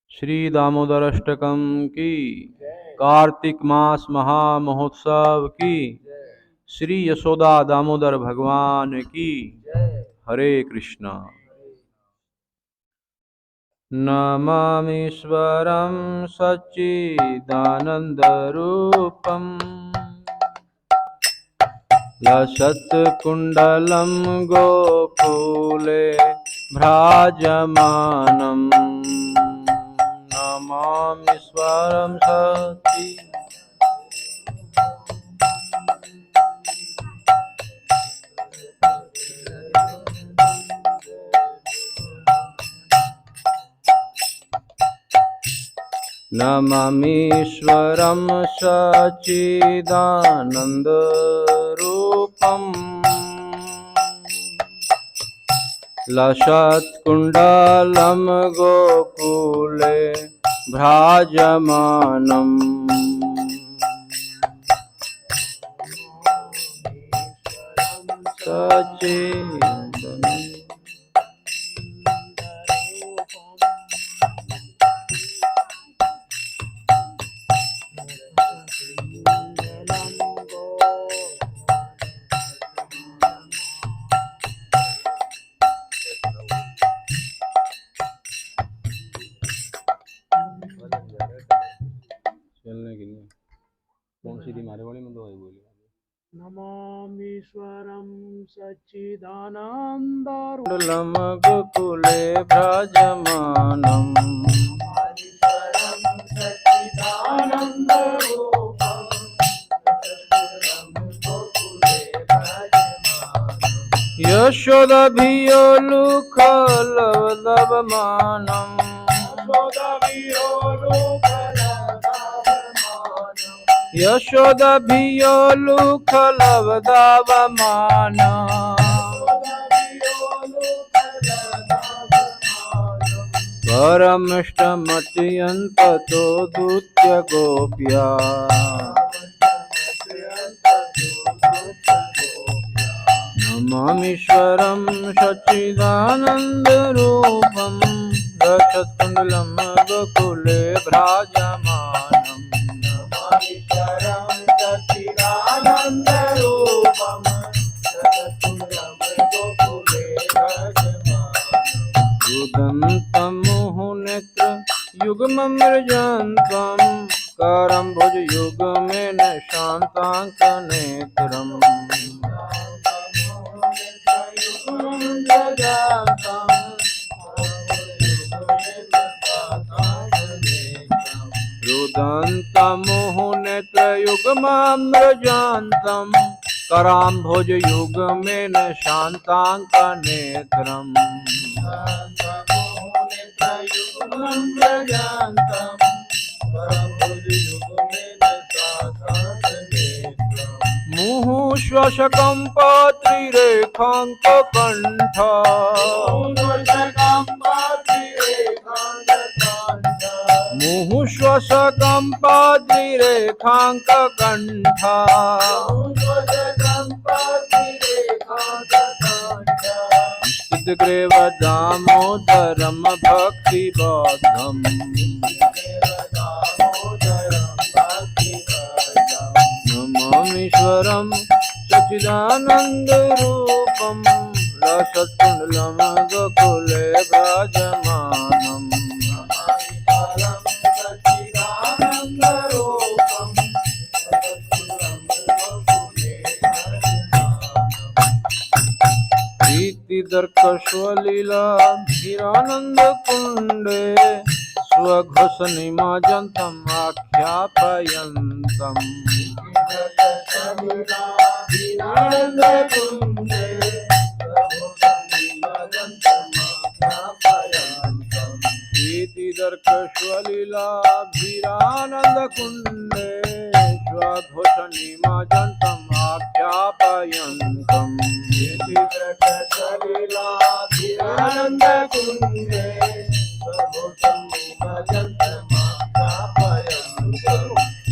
श्री दामोदराष्टकम की, कार्तिक मास महामहोत्सव की, श्री यशोदा दामोदर भगवान की। हरे कृष्णा। नमामीश्वरं सच्चिदानन्दरूपम् लसत्कुण्डलं गोकुले भ्राजमानम्। नमामीश्वरं नमामीश्वरं सच्चिदानन्दरूपम् लसत्कुण्डलं गोकुले भ्राजमानम्। चलने के लिए कौन सी मारे वाली में दवाई बोली। नमामीश्वरं सच्चिदानन्दरूपं गोकुले भ्राजमानम्। यशोदाभियोलुखलवलवमानम्। यशोदाभियोलुखलवदावमानम्। परमिष्टमत्यन्ततो दूत्य गोप्या नमामीश्वरं सच्चिदानन्दरूपं लसत्कुण्डलं गोकुले भ्राजमानम्। नमामीश्वरं सच्चिदानन्दरूपं लसत्कुण्डलं गोकुले भ्राजमानम्। रुदन्तं मुहुनेत्र युग्ममृजन्तं करं भुजयुग्मेन शान्ताङ्कनेत्रम्। रुदन्तमुहुनेत्रयुग्ममृजन्तं कराम्भोजयुग्मेन शान्ताङ्कनेत्रम्। मुहुश्वशकम्पात्रिरेखाङ्ककण्ठ मुहुश्वशकम्पात्रिरेखाङ्ककण्ठ स्तुतिग्रेव दामोदरं भक्तिबोधम्। नमामीश्वरं सच्चिदानन्दरूपं लसत्कुण्डलं गोकुले भ्राजमानम्। प्रीतिदर्कस्वलीलाभिरानन्दकुण्डे स्वघोषनिमज्जन्तम् आख्यापयन्तम्। प्रीतिदर्कस्वलीलाभिरानन्दकुण्डे स्वघोषनिमज्जन्तम् आख्यापयन्तम्।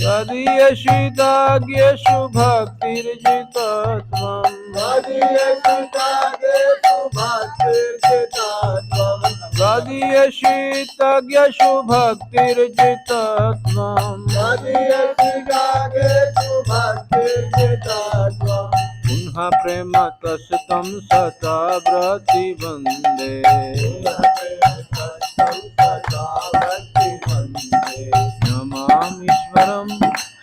यदीयशिताग्येषु भक्तिर्जितत्वम् तदीयशीतज्ञषु भक्तिर्जितत्वम् पुनः प्रेम तस्तं सता व्रति वन्दे नमामीश्वरं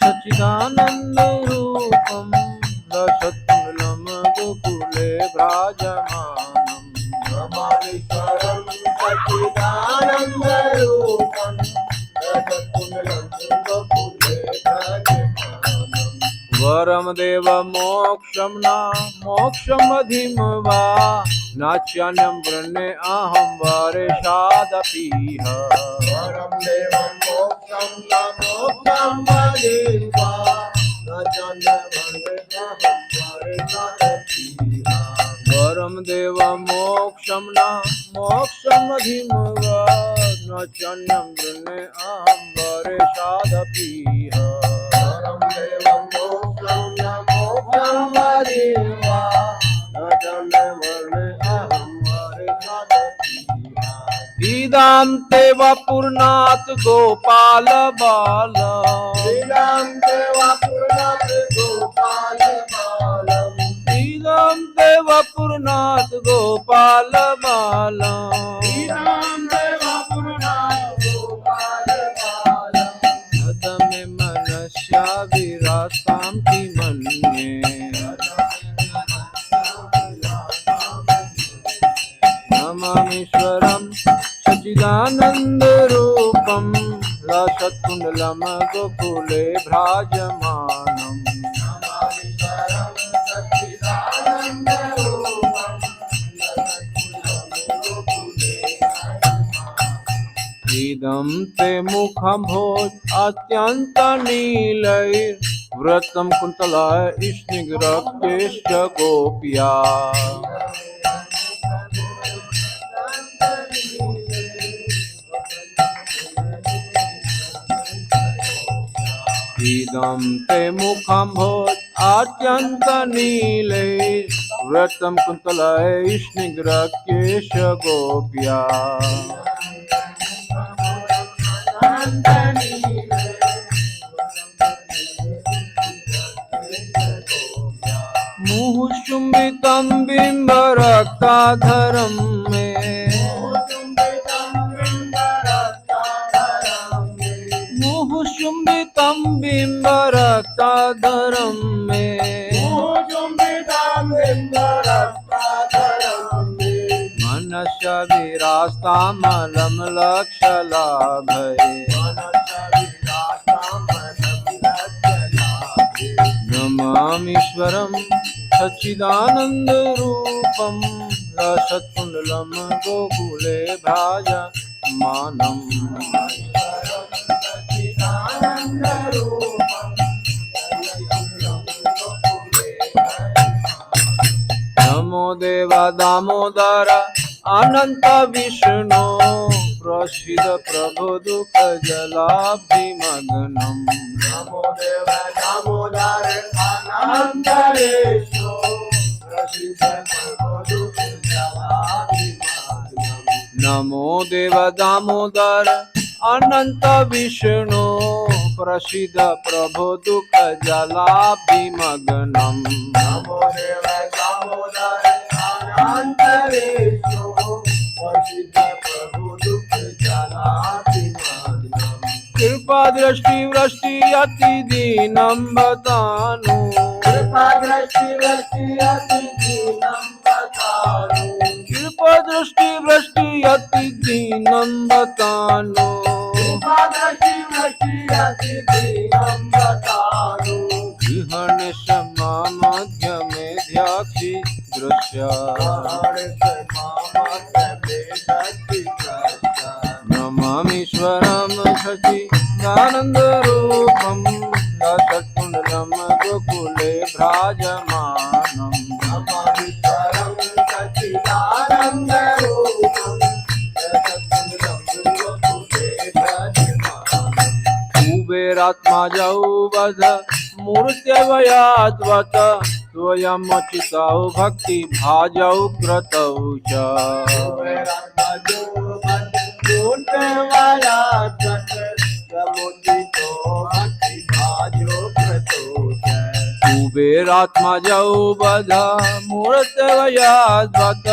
सच्चिदानन्दरूपं रसत्कुण्डलं गोकुले भ्राजमानम् नमामीश्वरं सच्चिदानन्दरूपं रसत्कुण्डलं गोकुले भ्राजमानम् वरम देव मोक्षं न मोक्षमधिं वा नाच्यन्यं वृणे अहं वरेशादपीह वरम देव मोक्षं न मोक्षमधिं वा नाच्यन्यं वृणे अहं वरेशादपीह वरम देव मोक्षं न मोक्षमधिं वा नाच्यन्यं वृणे अहं वरेशादपीह इदं ते वपुर्नाथ गोपाल बाल इदं ते वपुर्नाथ गोपाल बाल इदं ते वपुर्नाथ गोपाल बाल इदं ते वपुर्नाथ गोपाल बाल सदमे मनस्या विरास्तां किमन्ये नमामीश्वरं सच्चिदानन्दरूपं रसत्कुण्डलं गोकुले भ्राजमानम् इदं ते मुखं भोज अत्यन्तनीलैर्व्रतं कुन्तलाय स्निग्धरक्तैश्च गोप्या इदं ते मुखं भोज अत्यन्तनीलैर्व्रतं कुन्तलाय स्निग्धरक्तैश्च गोप्या मुहुशुम्बितं बिम्बरक्ताधरं मे मुहुशुम्बितं बिम्बरक्ताधरं मे मनस्य विरास्तामलं लक्ष्यलाभये नमामीश्वरं सच्चिदानन्दरूपं रसत्कुण्डलं गोकुले भ्राजमानम् नमो देव दामोदर अनंत विष्णु प्रसीद प्रभु दुख जलाभिमग्नम् नमो देव दामोदर अनंत विष्णु प्रसीद प्रभु दुख जलाभिमग्नम् नमो देव दामोदर अनंत विष्णु प्रसीद प्रभु दुख जलाभिमग्नम् नमो देव दामोदर अनंत विष्णु प्रसीद प्रभु दुख जलाभिमग्नम् कृपा दृष्टि वृष्टि अति दीनं बतानु कृपा दृष्टि वृष्टि अति दीनं बतानु कृपा दृष्टि वृष्टि अति दीनं बतानु कृपा दृष्टि वृष्टि अति दीनं बतानु गृहनिशमा मध्य में ध्याक्षि दृश्य नमामीश्वरं सच्चिदानन्दरूपं रसत्कुण्डलं गोकुले भ्राजमानम् नमामीश्वरं सच्चिदानन्दरूपं रसत्कुण्डलं गोकुले भ्राजमानम् कुबेरात्मजौ वद मूर्त्यवयाद्वत स्वयमचितौ भक्ति भाजौ क्रतौ च वाला सत समुदितो भक्ति भाजो प्रतोष कुबेरात्मा जौ बधा मूर्त वयाद्वत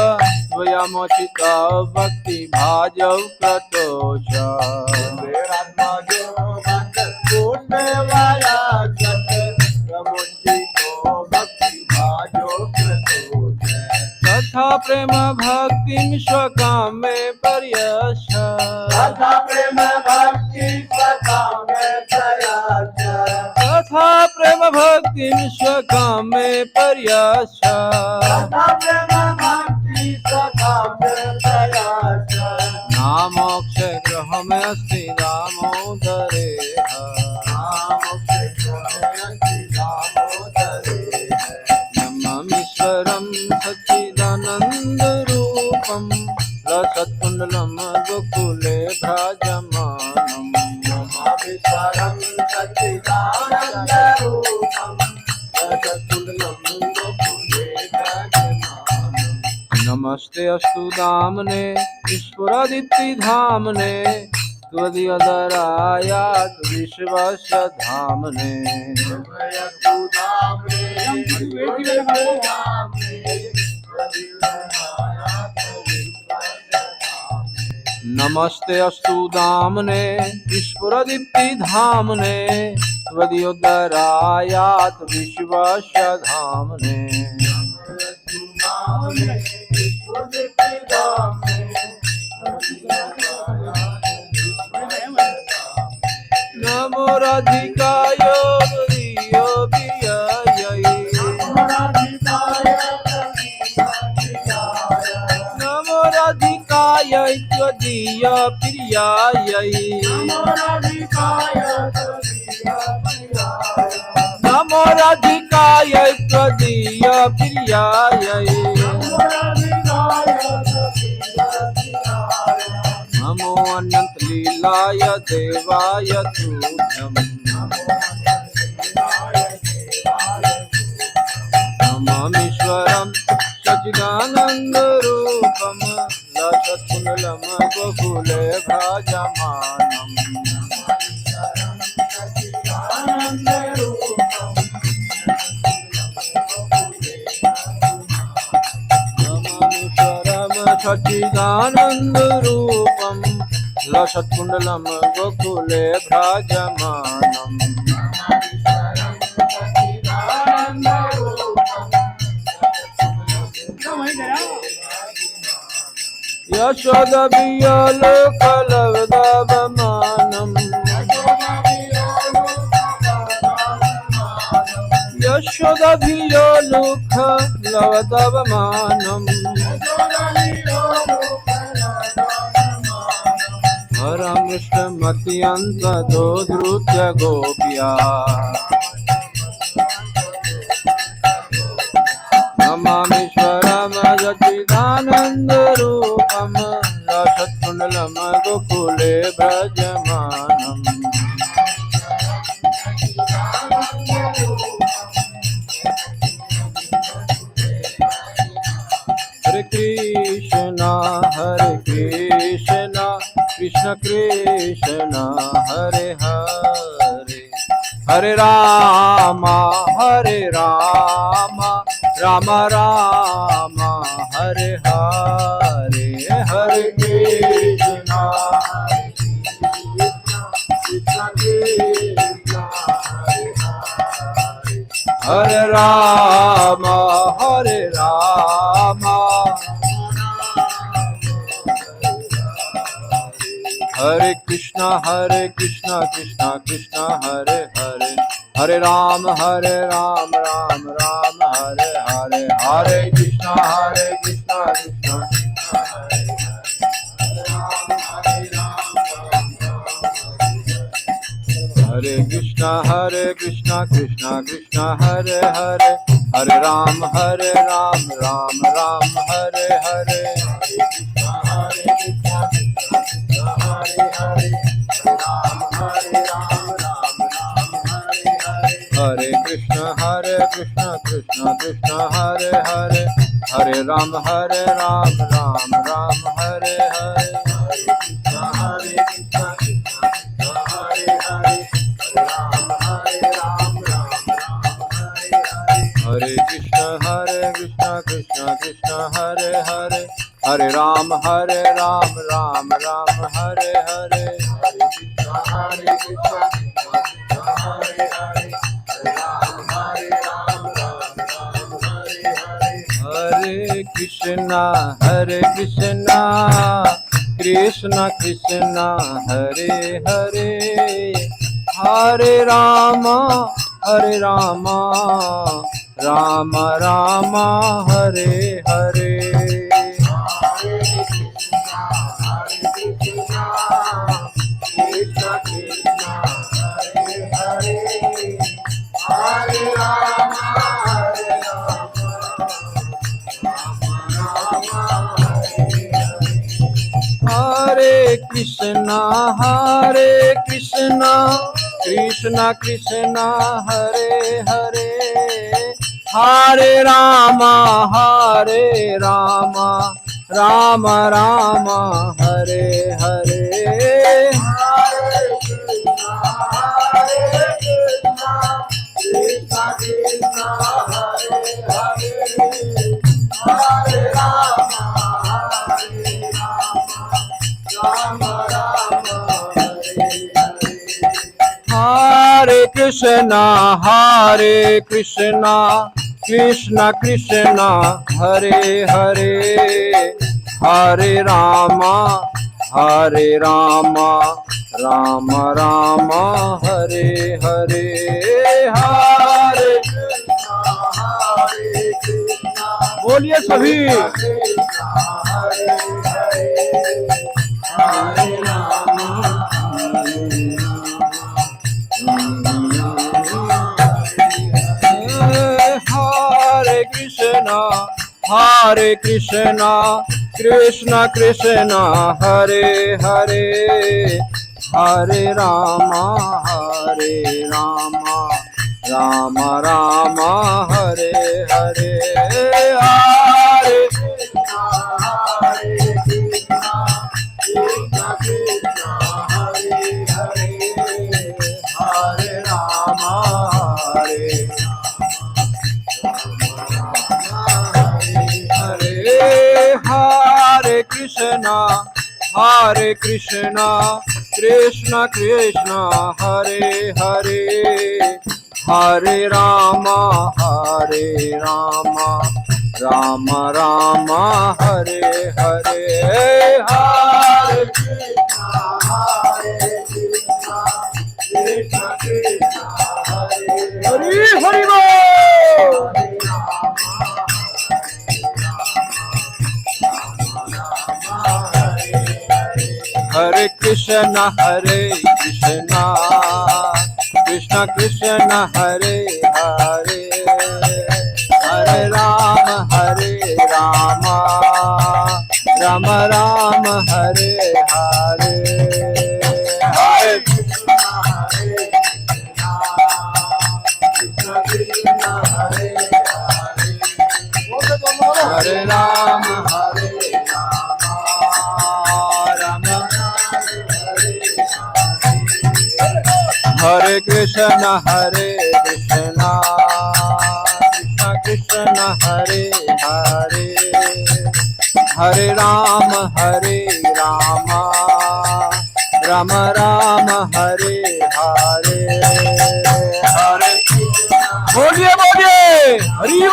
स्वयमोचिता भक्ति भाजौ क्रतोष कुबेरात्मा जो भक्त पूर्ण वाला सत समुदितो भक्ति भाजो प्रतोष तथा प्रेम भक्ति स्वकामे पर्यश तथा प्रेम भक्ति स्वकामे प्रयास तथा प्रेम भक्ति स्वकामे पर्यश तथा प्रेम भक्ति स्वकामे प्रयास नामोक्ष ग्रह में अस्ति दामोदरे नममीश्वरं सच्चिदानंद रूपम रसत्कुंडलम गोकुले भ्राजमानम् नममीश्वरं सच्चिदानंद रूपम रसकुंडलम गोकुले भ्राजमानम् नमस्ते अस्तु दामने ईश्वरादित्य धामने त्वदीयदरायात विश्वस्य धामने नमस्ते अस्तु दामने ईश्वरादित्य धामने त्वदीयोदरायात विश्वस्य धामने नमो राधिकाय प्रियो प्रियायै नमो राधिकाय त्वदीय प्रियायै नमो राधिकाय त्वदीय प्रियायै नमो अनंत लीलाय देवाय तुभ्यं नमामीश्वरं सच्चिदानंद रूपम लसत्कुंडलम गोकुले भ्राजमानम् सच्चिदानंद रूपम लसत्कुंडलम गोकुले भ्राजमानम् यशोदभियलोकलवदवमानम् यशोदभियलोकलवदवमानम् परमृष्टमत्यन्ततो धृत्य गोप्या नमामीश्वरं सच्चिदानन्दरूपं लसत्कुंडलं गोकुले भ्रजमानम् हरे कृष्णा कृष्ण कृष्ण हरे हरे हरे राम राम राम हरे हरे हरे कृष्णा हरे राम हरे कृष्णा कृष्णा कृष्णा हरे हरे हरे राम राम राम हरे हरे हरे कृष्णा कृष्णा हरे Krishna Krishna Krishna Hare Hare Hare Ram Ram Ram Hare Hare Hare Krishna Krishna Krishna Hare Hare Hare Ram Ram Ram Hare Hare Hare Ram Ram Ram Hare Hare. Hare Krishna, Hare Hare, Hare Ram, Hare Ram, हरे कृष्णा कृष्ण कृष्ण हरे हरे, हरे Ram Ram Ram Hare Hare. Krishna Krishna, Hare Hare, Hare Rama, Hare Rama, Rama Rama, Hare Hare। हरे कृष्णा कृष्ण कृष्ण हरे हरे, हरे Ram Ram Ram Hare Hare. Hare Krishna, Krishna Krishna, Hare Hare, Hare Rama, Hare Rama, Rama Rama, Hare Hare। हरे कृष्णा कृष्ण कृष्ण हरे हरे, हरे राम राम राम हरे हरे। हरे Hare Krishna, बोलिए सभी। Krishna Hare Hare, Hare Rama, हरे कृष्णा कृष्ण कृष्ण हरे हरे, हरे राम राम हरे हरे। हरे Hare Krishna, Krishna Krishna, Hare Hare, Hare Rama, Hare Hare Hare Krishna Krishna Krishna Hare Hare, हरे राम राम हरे हरे। हरे Krishna, Hare Krishna, Krishna Krishna, Hare Hari Hare, Hari बोल। हरे कृष्ण कृष्ण कृष्ण हरे हरे, हरे राम राम हरे हरे। हरे हरे राम राम हरे कृष्ण कृष्ण कृष्ण हरे हरे, हरे राम राम हरे हरे। हरे बोलिए हरि बोल।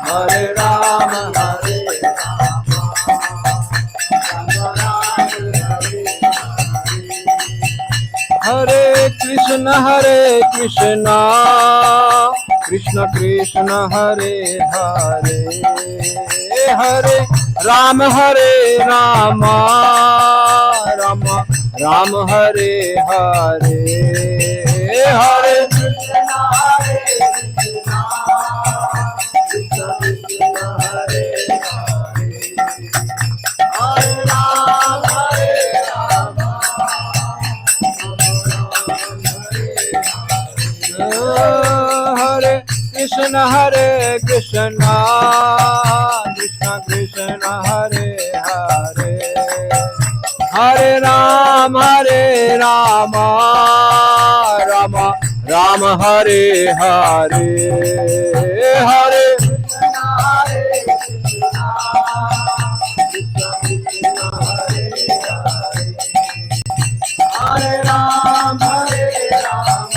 हरे राम हरे कृष्ण कृष्ण कृष्ण हरे हरे, हरे राम राम हरे हरे। हरे हरे कृष्ण कृष्ण कृष्ण हरे हरे, हरे Ram Ram Ram Hare Hare Hare Hare Ram, Hare Ram,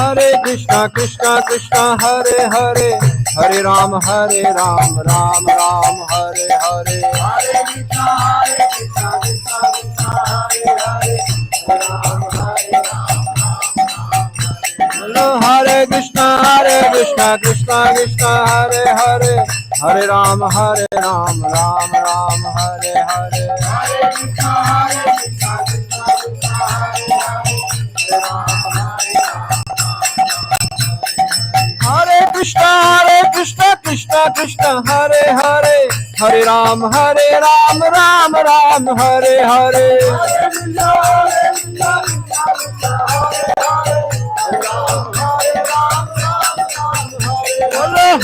हरे कृष्ण कृष्ण कृष्ण हरे हरे हरे राम राम राम हरे हरे हरे राम हरे Krishna Krishna Krishna Hare Hare Hare Ram Ram Ram Hare Hare Hare Krishna, Krishna Krishna, Hare Hare, Ram Hare Ram. हरे Krishna Krishna Krishna Hare Hare Hare Ram Ram Ram Hare Hare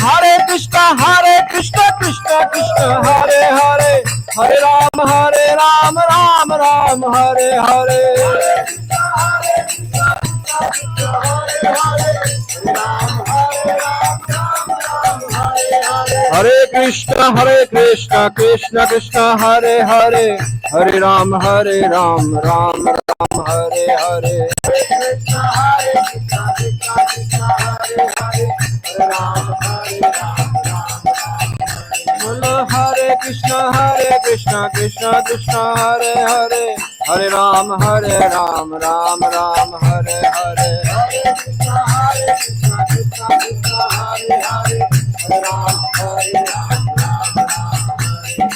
Hare Krishna, Krishna Krishna, Hare Hare, Ram Hare Ram. हरे Krishna Krishna Krishna Hare Hare Hare Ram Ram Ram Hare Hare Hare Krishna, Krishna Krishna, Hare Hare, Ram Hare Ram, Ram Ram Hare Hare. बोलो हरे कृष्ण कृष्ण कृष्ण हरे हरे हरे राम राम राम हरे हरे हरे कृष्ण कृष्ण कृष्ण हरे हरे हरे राम राम राम हरे हरे बोलो हरे कृष्ण कृष्ण कृष्ण हरे हरे हरे राम राम राम हरे हरे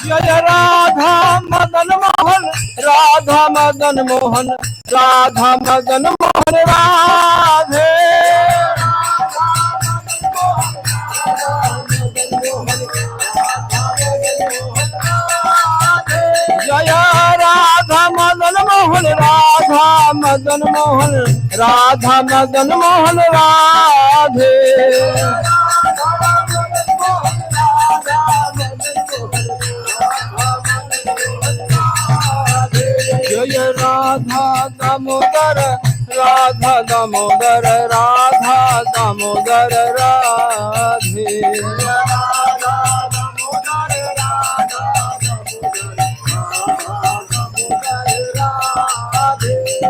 जय राधा मदन मोहन राधा मदन मोहन राधा मदन मोहन राधे जय राधा मदन मोहन राधा मदन मोहन राधा मदन मोहन राधे जय राधा दामोदर राधा दामोदर राधा दामोदर राधे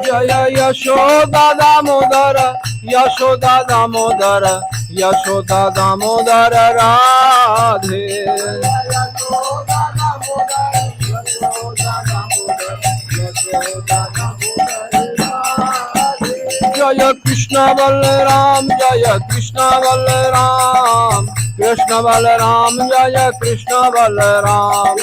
जय यशोदा दामोदर यशोदा दामोदर यशोदा दामोदर राधे जय कृष्ण बलराम जय कृष्ण बलराम कृष्ण बलराम जय कृष्ण बलराम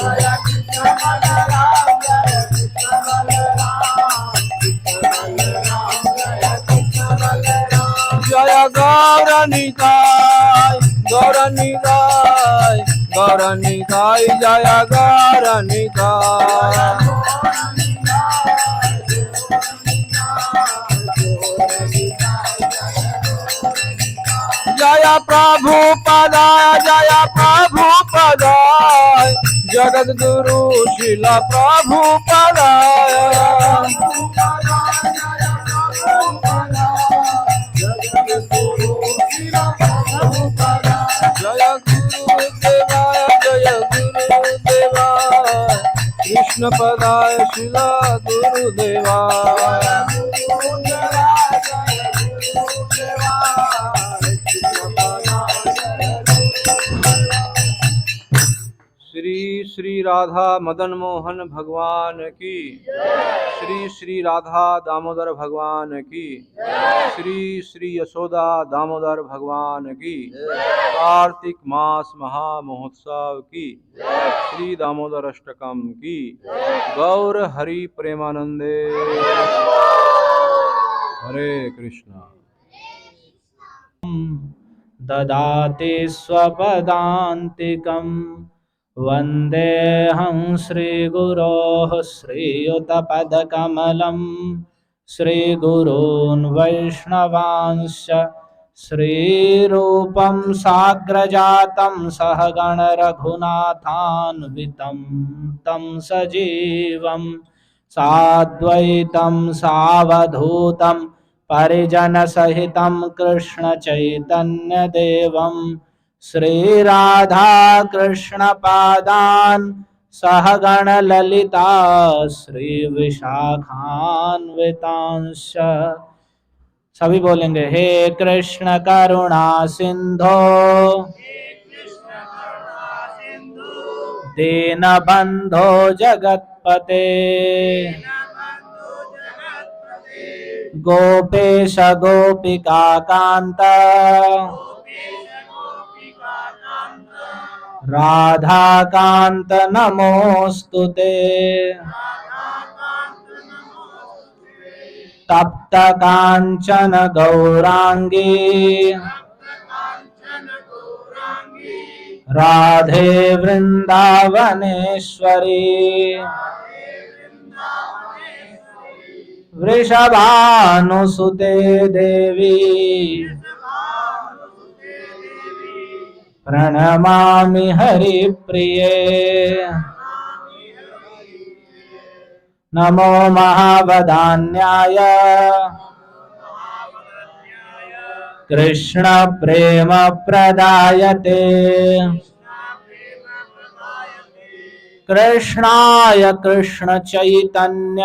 जय गौरनिताय गौरनिताय गौरनिताय जय गौरनिताय जय प्रभु पदाय जगत गुरु शिल प्रभु पदाय जय गुरुदेवाय कृष्ण पदाय शिल गुरुदेवाय श्री श्री राधा मदन मोहन भगवान की, श्री श्री राधा दामोदर भगवान की, श्री श्री यशोदा दामोदर भगवान की, कार्तिक मास महामहोत्सव की, श्री दामोदर अष्टकम की, गौर हरि प्रेमानंदे। हरे कृष्णा। ददाति स्वपदान्तिकं वन्देऽहं श्रीगुरोः श्रीयुतपदकमलं श्रीगुरून् वैष्णवांश्च श्रीरूपं साग्रजातं सहगण रघुनाथान्वितं तं सजीवं साद्वैतं सावधूतं परिजनसहितं कृष्ण चैतन्य देवं श्रीराधा कृष्णपादान् सहगण ललिता श्रीविशाखान्वितांश्च। सभी बोलेंगे हे कृष्ण करुणा सिंधो दीनबंधो जगत्पते गोपेश गोपिका कांत राधा कांत नमोस्तुते। तप्त कांचन गौरांगी राधे वृंदावनेश्वरी वृषभानुसुते देवी प्रणमामि हरिप्रिये। नमो महावदान्याय कृष्ण प्रेम प्रदायते कृष्णाय कृष्ण चैतन्य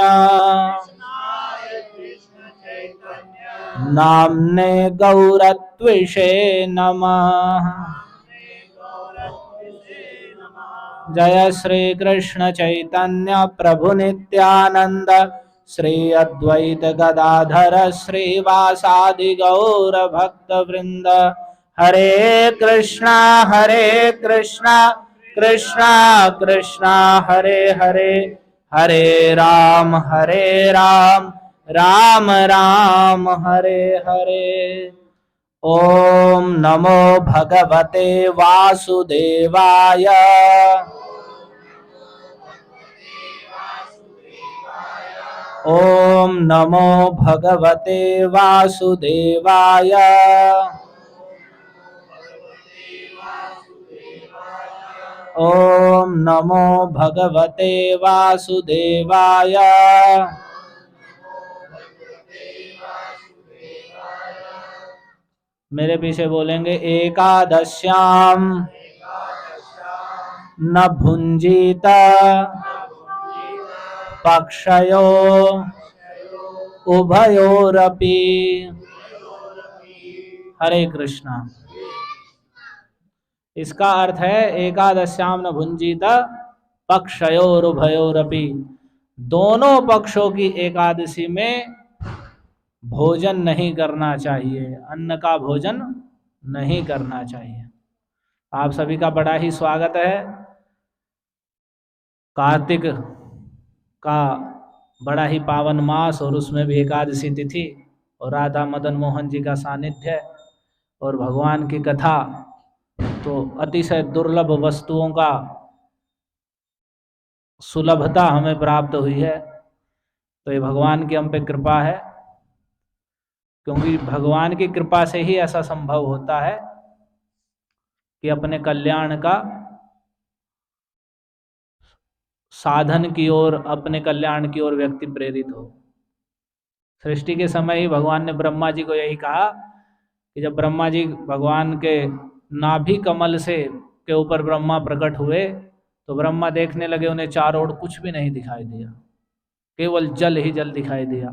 नाम्ने गौरत्विषे नमः। जय श्री कृष्ण चैतन्य प्रभु नित्यानंद श्री अद्वैत गदाधर श्रीवासादि गौर भक्त वृंद। हरे कृष्णा कृष्णा कृष्णा हरे हरे, हरे राम राम राम हरे हरे। ओम नमो भगवते वासुदेवाय। ओम नमो भगवते वासुदेवाय। ओम नमो भगवते वासुदेवाय। मेरे पीछे बोलेंगे एकादश्याम न भुंजीत पक्षयो उभयोरपि। हरे कृष्णा। इसका अर्थ है एकादश्याम न भुंजीत पक्षयोरुभयोरपि। दोनों पक्षों की एकादशी में भोजन नहीं करना चाहिए, अन्न का भोजन नहीं करना चाहिए। आप सभी का बड़ा ही स्वागत है। कार्तिक का बड़ा ही पावन मास और उसमें भी एकादशी तिथि और राधा मदन मोहन जी का सानिध्य और भगवान की कथा, तो अतिशय दुर्लभ वस्तुओं का सुलभता हमें प्राप्त हुई है। तो ये भगवान की हम पे कृपा है, क्योंकि भगवान की कृपा से ही ऐसा संभव होता है कि अपने कल्याण का साधन की ओर, अपने कल्याण की ओर व्यक्ति प्रेरित हो। सृष्टि के समय ही भगवान ने ब्रह्मा जी को यही कहा कि जब ब्रह्मा जी भगवान के नाभि कमल से के ऊपर ब्रह्मा प्रकट हुए तो ब्रह्मा देखने लगे, उन्हें चारों ओर कुछ भी नहीं दिखाई दिया, केवल जल ही जल दिखाई दिया।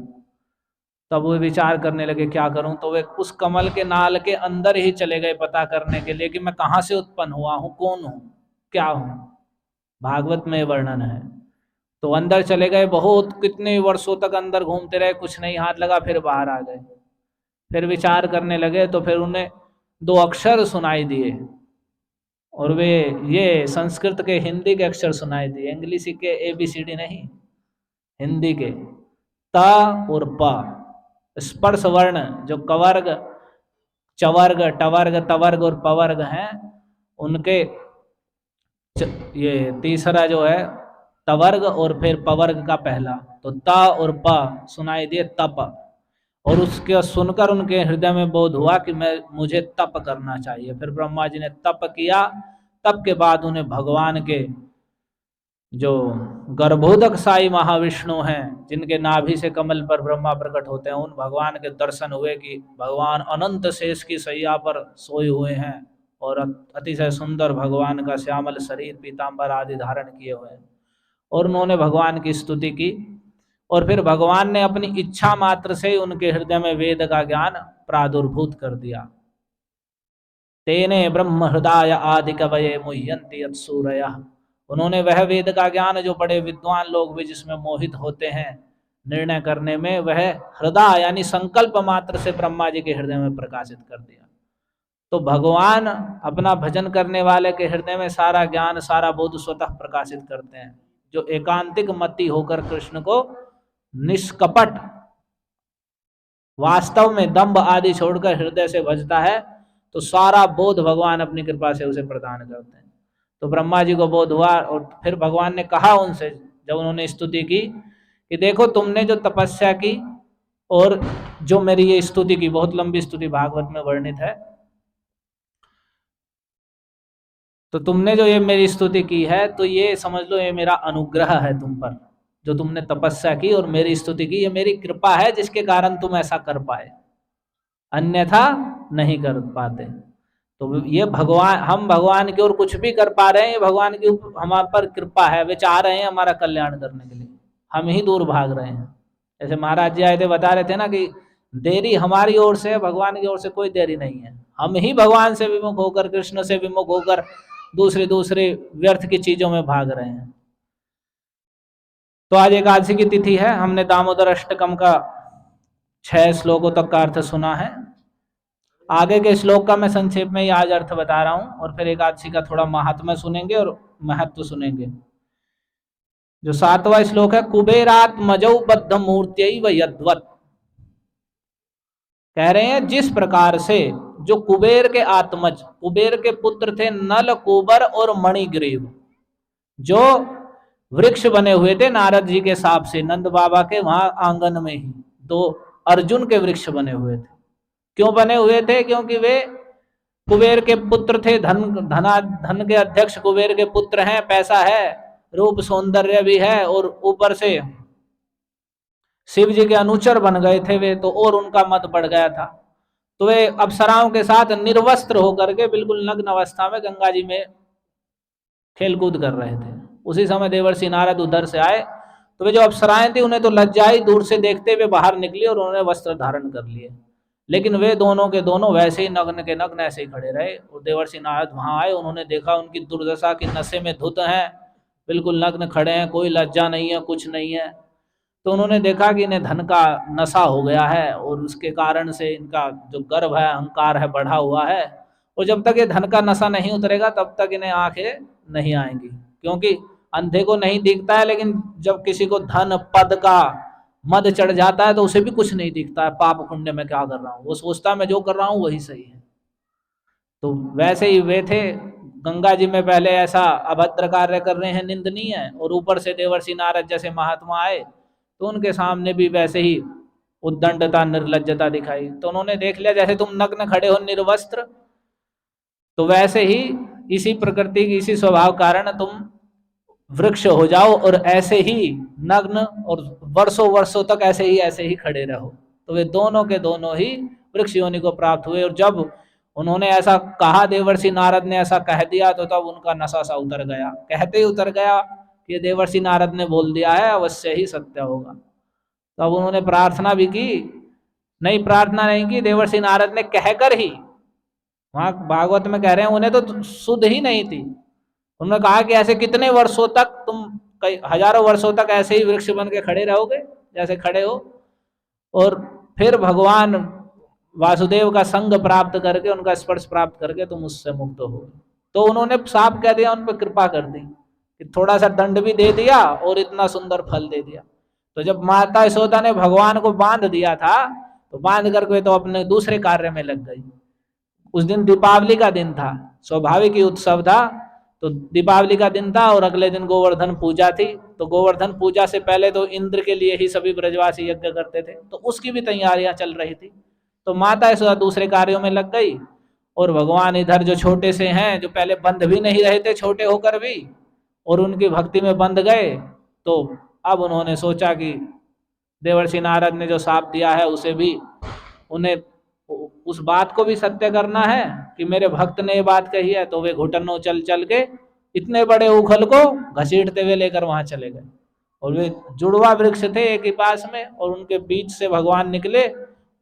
तब वो विचार करने लगे क्या करूं, तो वे उस कमल के नाल के अंदर ही चले गए पता करने के लिए कि मैं कहाँ से उत्पन्न हुआ हूं, कौन हूं, क्या हूं। भागवत में वर्णन है। तो अंदर चले गए, बहुत कितने वर्षों तक अंदर घूमते रहे, कुछ नहीं हाथ लगा, फिर बाहर आ गए। फिर विचार करने लगे तो फिर उन्हें 2 अक्षर सुनाई दिए, और वे ये संस्कृत के हिंदी के अक्षर सुनाई दिए, इंग्लिश के ABCD नहीं, हिंदी के त और प। स्पर्श वर्ण जो कवर्ग, चवर्ग, टवर्ग, तवर्ग और पवर्ग हैं, उनके ये तीसरा जो है तवर्ग और फिर पवर्ग का पहला, तो त और प सुनाई दिए तप। और उसके सुनकर उनके हृदय में बोध हुआ कि मुझे तप करना चाहिए। फिर ब्रह्मा जी ने तप किया। तप के बाद उन्हें भगवान के जो गर्भोदक साई महाविष्णु हैं, जिनके नाभि से कमल पर ब्रह्मा प्रकट होते हैं, उन भगवान के दर्शन हुए कि भगवान अनंत शेष की सैया पर सोए हुए हैं और अतिशय सुंदर भगवान का श्यामल शरीर, पीतांबर आदि धारण किए हुए हैं। और उन्होंने भगवान की स्तुति की, और फिर भगवान ने अपनी इच्छा मात्र से उनके हृदय में वेद का ज्ञान प्रादुर्भूत कर दिया। तेने ब्रह्म हृदय आदि कवये मुह्यन्ति यत्सूरयः। उन्होंने वह वेद का ज्ञान जो बड़े विद्वान लोग भी जिसमें मोहित होते हैं निर्णय करने में, वह हृदय यानी संकल्प मात्र से ब्रह्मा जी के हृदय में प्रकाशित कर दिया। तो भगवान अपना भजन करने वाले के हृदय में सारा ज्ञान, सारा बोध स्वतः प्रकाशित करते हैं। जो एकांतिक मति होकर कृष्ण को निष्कपट वास्तव में दंभ आदि छोड़कर हृदय से भजता है, तो सारा बोध भगवान अपनी कृपा से उसे प्रदान करते हैं। तो ब्रह्मा जी को बोध हुआ, और फिर भगवान ने कहा उनसे, जब उन्होंने स्तुति की, कि देखो तुमने जो तपस्या की और जो मेरी ये स्तुति की, बहुत लंबी स्तुति भागवत में वर्णित है, तो तुमने जो ये मेरी स्तुति की है, तो ये समझ लो ये मेरा अनुग्रह है तुम पर, जो तुमने तपस्या की और मेरी स्तुति की, ये मेरी कृपा है जिसके कारण तुम ऐसा कर पाए, अन्यथा नहीं कर पाते। तो ये भगवान, हम भगवान की ओर कुछ भी कर पा रहे हैं, ये भगवान की हमारे पर कृपा है। वे चाह रहे हैं हमारा कल्याण करने के लिए, हम ही दूर भाग रहे हैं। जैसे महाराज जी आए थे, बता रहे थे ना कि देरी हमारी ओर से, भगवान की ओर से कोई देरी नहीं है। हम ही भगवान से विमुख होकर, कृष्ण से विमुख होकर दूसरे व्यर्थ की चीजों में भाग रहे हैं। तो आज एकादशी की तिथि है। हमने दामोदर अष्टकम का 6 श्लोकों तक का अर्थ सुना है। आगे के श्लोक का मैं संक्षेप में ही आज अर्थ बता रहा हूं, और फिर एकादशी का थोड़ा महात्म्य सुनेंगे और महत्व सुनेंगे। जो 7वां श्लोक है, कुबेरात्मजौ बद्ध मूर्त्यैव यद्वत्। कह रहे हैं जिस प्रकार से जो कुबेर के आत्मज, कुबेर के पुत्र थे नल, कुबर और मणिग्रीव, जो वृक्ष बने हुए थे नारद जी के साप से, नंद बाबा के वहां आंगन में ही 2 अर्जुन के वृक्ष बने हुए थे। क्यों बने हुए थे? क्योंकि वे कुबेर के पुत्र थे, धन के अध्यक्ष कुबेर के पुत्र हैं, पैसा है, रूप सौंदर्य भी है, और ऊपर से शिव जी के अनुचर बन गए थे वे, तो और उनका मत बढ़ गया था। तो वे अप्सराओं के साथ निर्वस्त्र होकर के बिल्कुल नग्न अवस्था में गंगा जी में खेलकूद कर रहे थे। उसी समय देवर्षि नारद उधर से आए, तो वे जो अप्सराएं थी उन्हें तो लज्जा आई, दूर से देखते हुए बाहर निकली और उन्होंने वस्त्र धारण कर लिए। लेकिन वे दोनों के दोनों वैसे ही नग्न के नग्न ऐसे ही खड़े रहे। और देवर्षि नारद वहां आए, उन्होंने देखा उनकी दुर्दशा की नशे में धुत हैं, बिल्कुल नग्न खड़े हैं, कोई लज्जा नहीं है, कुछ नहीं है। तो उन्होंने देखा कि इन्हें धन का नशा हो गया है, और उसके कारण से इनका जो गर्व है, अहंकार है, बढ़ा हुआ है। और जब तक ये धन का नशा नहीं उतरेगा तब तक इन्हें आंखें नहीं आएंगी, क्योंकि अंधे को नहीं दिखता है, लेकिन जब किसी को धन पद का मद चढ़ जाता है तो उसे भी कुछ नहीं दिखता है, पाप पुण्य में क्या कर रहा हूँ, वो सोचता है मैं जो कर रहा हूँ वही सही है। तो वैसे ही वे थे, गंगा जी में पहले ऐसा अभद्र कार्य कर रहे हैं, निंदनीय है, और ऊपर से देवर्षि नारद जैसे महात्मा आए तो उनके सामने भी वैसे ही उद्दंडता, निर्लज्जता दिखाई। तो उन्होंने देख लिया जैसे तुम नग्न खड़े हो निर्वस्त्र, तो वैसे ही इसी प्रकृति की, इसी स्वभाव कारण तुम वृक्ष हो जाओ और ऐसे ही नग्न और वर्षों वर्षों तक ऐसे ही खड़े रहो। तो वे दोनों के दोनों ही वृक्ष योनि को प्राप्त हुए। और जब उन्होंने ऐसा कहा, देवर्षि नारद ने ऐसा कह दिया, तो तब उनका नशा सा उतर गया। कहते ही उतर गया कि देवर्षि नारद ने बोल दिया है, अवश्य ही सत्य होगा। तो अब उन्होंने प्रार्थना भी की, नहीं प्रार्थना नहीं की, देवर्षि नारद ने कहकर ही, वहां भागवत में कह रहे हैं उन्हें तो सुध ही नहीं थी, उन्होंने कहा कि ऐसे कितने वर्षों तक तुम, कई हजारों वर्षों तक ऐसे ही वृक्ष बन के खड़े रहोगे जैसे खड़े हो, और फिर भगवान वासुदेव का संग प्राप्त करके, उनका स्पर्श प्राप्त करके तुम उससे मुक्त हो। तो उन्होंने साफ कह दिया, उन पर कृपा कर दी कि थोड़ा सा दंड भी दे दिया और इतना सुंदर फल दे दिया। तो जब माता यशोदा ने भगवान को बांध दिया था, तो बांध करके तो अपने दूसरे कार्य में लग गई। उस दिन दीपावली का दिन था, स्वाभाविक ही उत्सव था, तो दीपावली का दिन था और अगले दिन गोवर्धन पूजा थी। तो गोवर्धन पूजा से पहले तो इंद्र के लिए ही सभी ब्रजवासी यज्ञ करते थे, तो उसकी भी तैयारियां चल रही थी। तो माता यशोदा दूसरे कार्यों में लग गई और भगवान इधर जो छोटे से हैं, जो पहले बंध भी नहीं रहे थे छोटे होकर भी, और उनकी भक्ति में बंध गए। तो अब उन्होंने सोचा कि देवर्षि नारद ने जो शाप दिया है उसे भी, उन्हें उस बात को भी सत्य करना है कि मेरे भक्त ने ये बात कही है। तो वे घुटनों चल चल के इतने बड़े उखल को घसीटते हुए लेकर वहां चले गए, और वे जुड़वा वृक्ष थे एक ही पास में, और उनके बीच से भगवान निकले,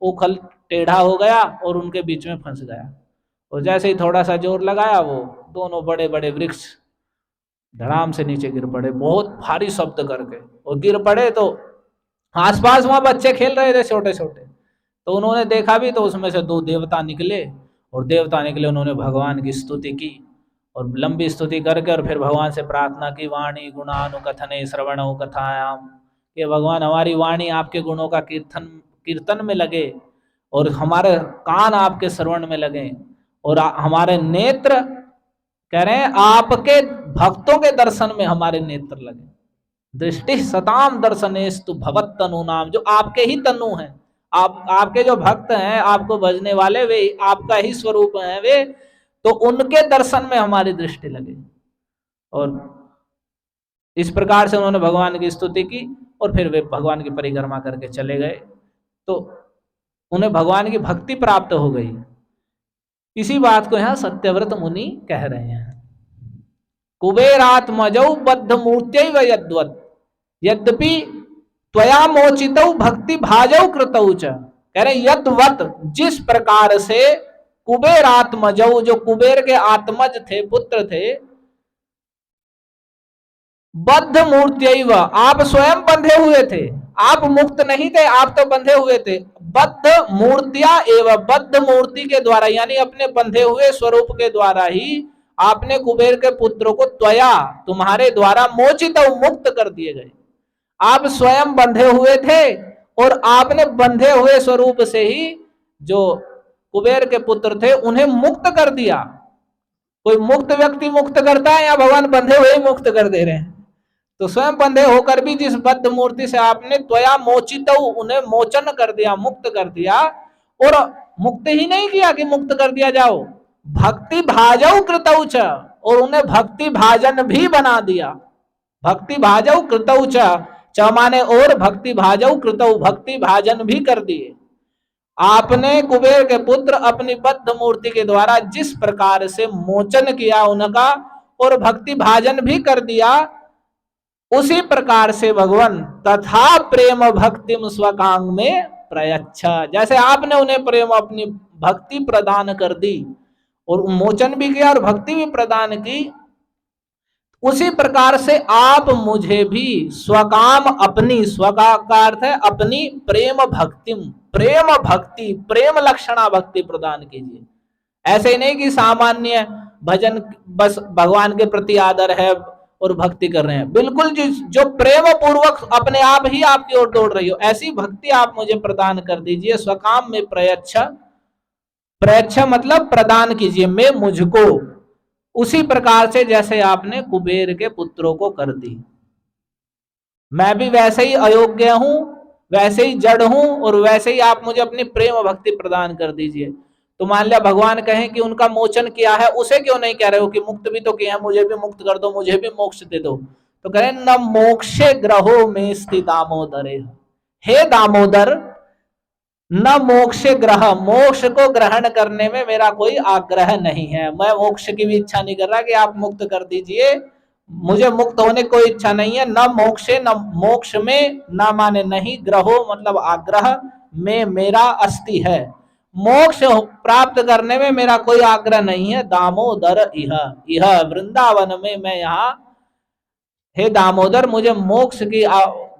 उखल टेढ़ा हो गया और उनके बीच में फंस गया। और जैसे ही थोड़ा सा जोर लगाया, वो दोनों बड़े बड़े वृक्ष धड़ाम से नीचे गिर पड़े, बहुत भारी शब्द करके। और गिर पड़े तो आसपास वहां बच्चे खेल रहे थे छोटे छोटे, तो उन्होंने देखा भी, तो उसमें से दो देवता निकले, और देवता निकले, उन्होंने भगवान की स्तुति की, और लंबी स्तुति करके और फिर भगवान से प्रार्थना की, वाणी गुणानुकथने श्रवणो कथायाम, ये भगवान हमारी वाणी आपके गुणों का कीर्तन में लगे, और हमारे कान आपके श्रवण में लगे, और हमारे नेत्र, कह रहे हैं आपके भक्तों के दर्शन में हमारे नेत्र लगे। दृष्टि सताम दर्शनेस्तु भवत तनु नाम, जो आपके ही तनु हैं, आपके जो भक्त हैं, आपको भजने वाले, वे आपका ही स्वरूप हैं वे, तो उनके दर्शन में हमारी दृष्टि लगे। और इस प्रकार से उन्होंने भगवान की स्तुति की, और फिर वे भगवान की परिक्रमा करके चले गए, तो उन्हें भगवान की भक्ति प्राप्त हो गई। इसी बात को यहाँ सत्यव्रत मुनि कह रहे हैं। कुबेरात्मजौ बद्ध मूर्त्यैव यद्वत्, यद्यपि त्वया मोचितौ भक्ति भाजौ कृतौ च, कह रहे यद्वत्, जिस प्रकार से कुबेरात्मजौ, जो कुबेर के आत्मज थे, पुत्र थे, बद्ध मूर्त्यैव, आप स्वयं बंधे हुए थे, आप मुक्त नहीं थे, आप तो बंधे हुए थे। बद्ध मूर्तिया एवं, बद्ध मूर्ति के द्वारा, यानी अपने बंधे हुए स्वरूप के द्वारा ही आपने कुबेर के पुत्रों को, त्वया, तुम्हारे द्वारा, मोचित मुक्त कर दिए गए। आप स्वयं बंधे हुए थे और आपने बंधे हुए स्वरूप से ही जो कुबेर के पुत्र थे उन्हें मुक्त कर दिया। कोई मुक्त व्यक्ति मुक्त करता है या भगवान बंधे हुए ही मुक्त कर दे रहे हैं? तो स्वयं बंधे होकर भी जिस बद्ध मूर्ति से आपने त्वया मोचित, उन्हें मोचन कर दिया, मुक्त कर दिया, और मुक्त ही नहीं किया कि मुक्त कर दिया जाओ, भक्ति भाजौ कृतौ च, और उन्हें भक्ति भाजन भी बना दिया। भक्ति भाजौ कृतौ च माने और, भक्ति भाजौ कृतौ, भक्ति भाजन भी कर दिए। आपने कुबेर के पुत्र अपनी बद्ध मूर्ति के द्वारा जिस प्रकार से मोचन किया उनका, और भक्ति भाजन भी कर दिया, उसी प्रकार से भगवान तथा प्रेम भक्तिम स्वकांग में प्रयच्छ, जैसे आपने उन्हें प्रेम, अपनी भक्ति प्रदान कर दी, और मोचन भी किया और भक्ति भी प्रदान की, उसी प्रकार से आप मुझे भी स्वकाम, अपनी, स्वका का अर्थ है अपनी, प्रेम भक्तिम, प्रेम भक्ति, प्रेम लक्षणा भक्ति प्रदान कीजिए। ऐसे नहीं कि सामान्य भजन, बस भगवान के प्रति आदर है और भक्ति कर रहे हैं, बिल्कुल जो प्रेम पूर्वक अपने आप ही आपकी ओर दौड़ रही हो, ऐसी भक्ति आप मुझे प्रदान कर दीजिए। स्वकाम में प्रयच्छ, प्रयच्छ मतलब प्रदान कीजिए, मैं मुझको, उसी प्रकार से जैसे आपने कुबेर के पुत्रों को कर दी। मैं भी वैसे ही अयोग्य हूं, वैसे ही जड़ हूं, और वैसे ही आप मुझे अपनी प्रेम भक्ति प्रदान कर दीजिए। तो मान लिया भगवान कहें कि उनका मोचन किया है, उसे क्यों नहीं कह रहे हो कि मुक्त भी तो किया है, मुझे भी मुक्त कर दो, मुझे भी मोक्ष दे दो? तो कह रहे न मोक्षे ग्रहो में स्थित दामोदरे, हे दामोदर, न मोक्षे ग्रह, मोक्ष को ग्रहण करने में मेरा कोई आग्रह नहीं है, मैं मोक्ष की भी इच्छा नहीं कर रहा कि आप मुक्त कर दीजिए, मुझे मुक्त होने की कोई इच्छा नहीं है। न मोक्षे, न मोक्ष में, न माने नहीं, ग्रहो मतलब आग्रह में, मेरा अस्ति है, मोक्ष प्राप्त करने में मेरा कोई आग्रह नहीं है। दामोदर इह वृंदावन में मैं यहाँ, हे दामोदर मुझे मोक्ष की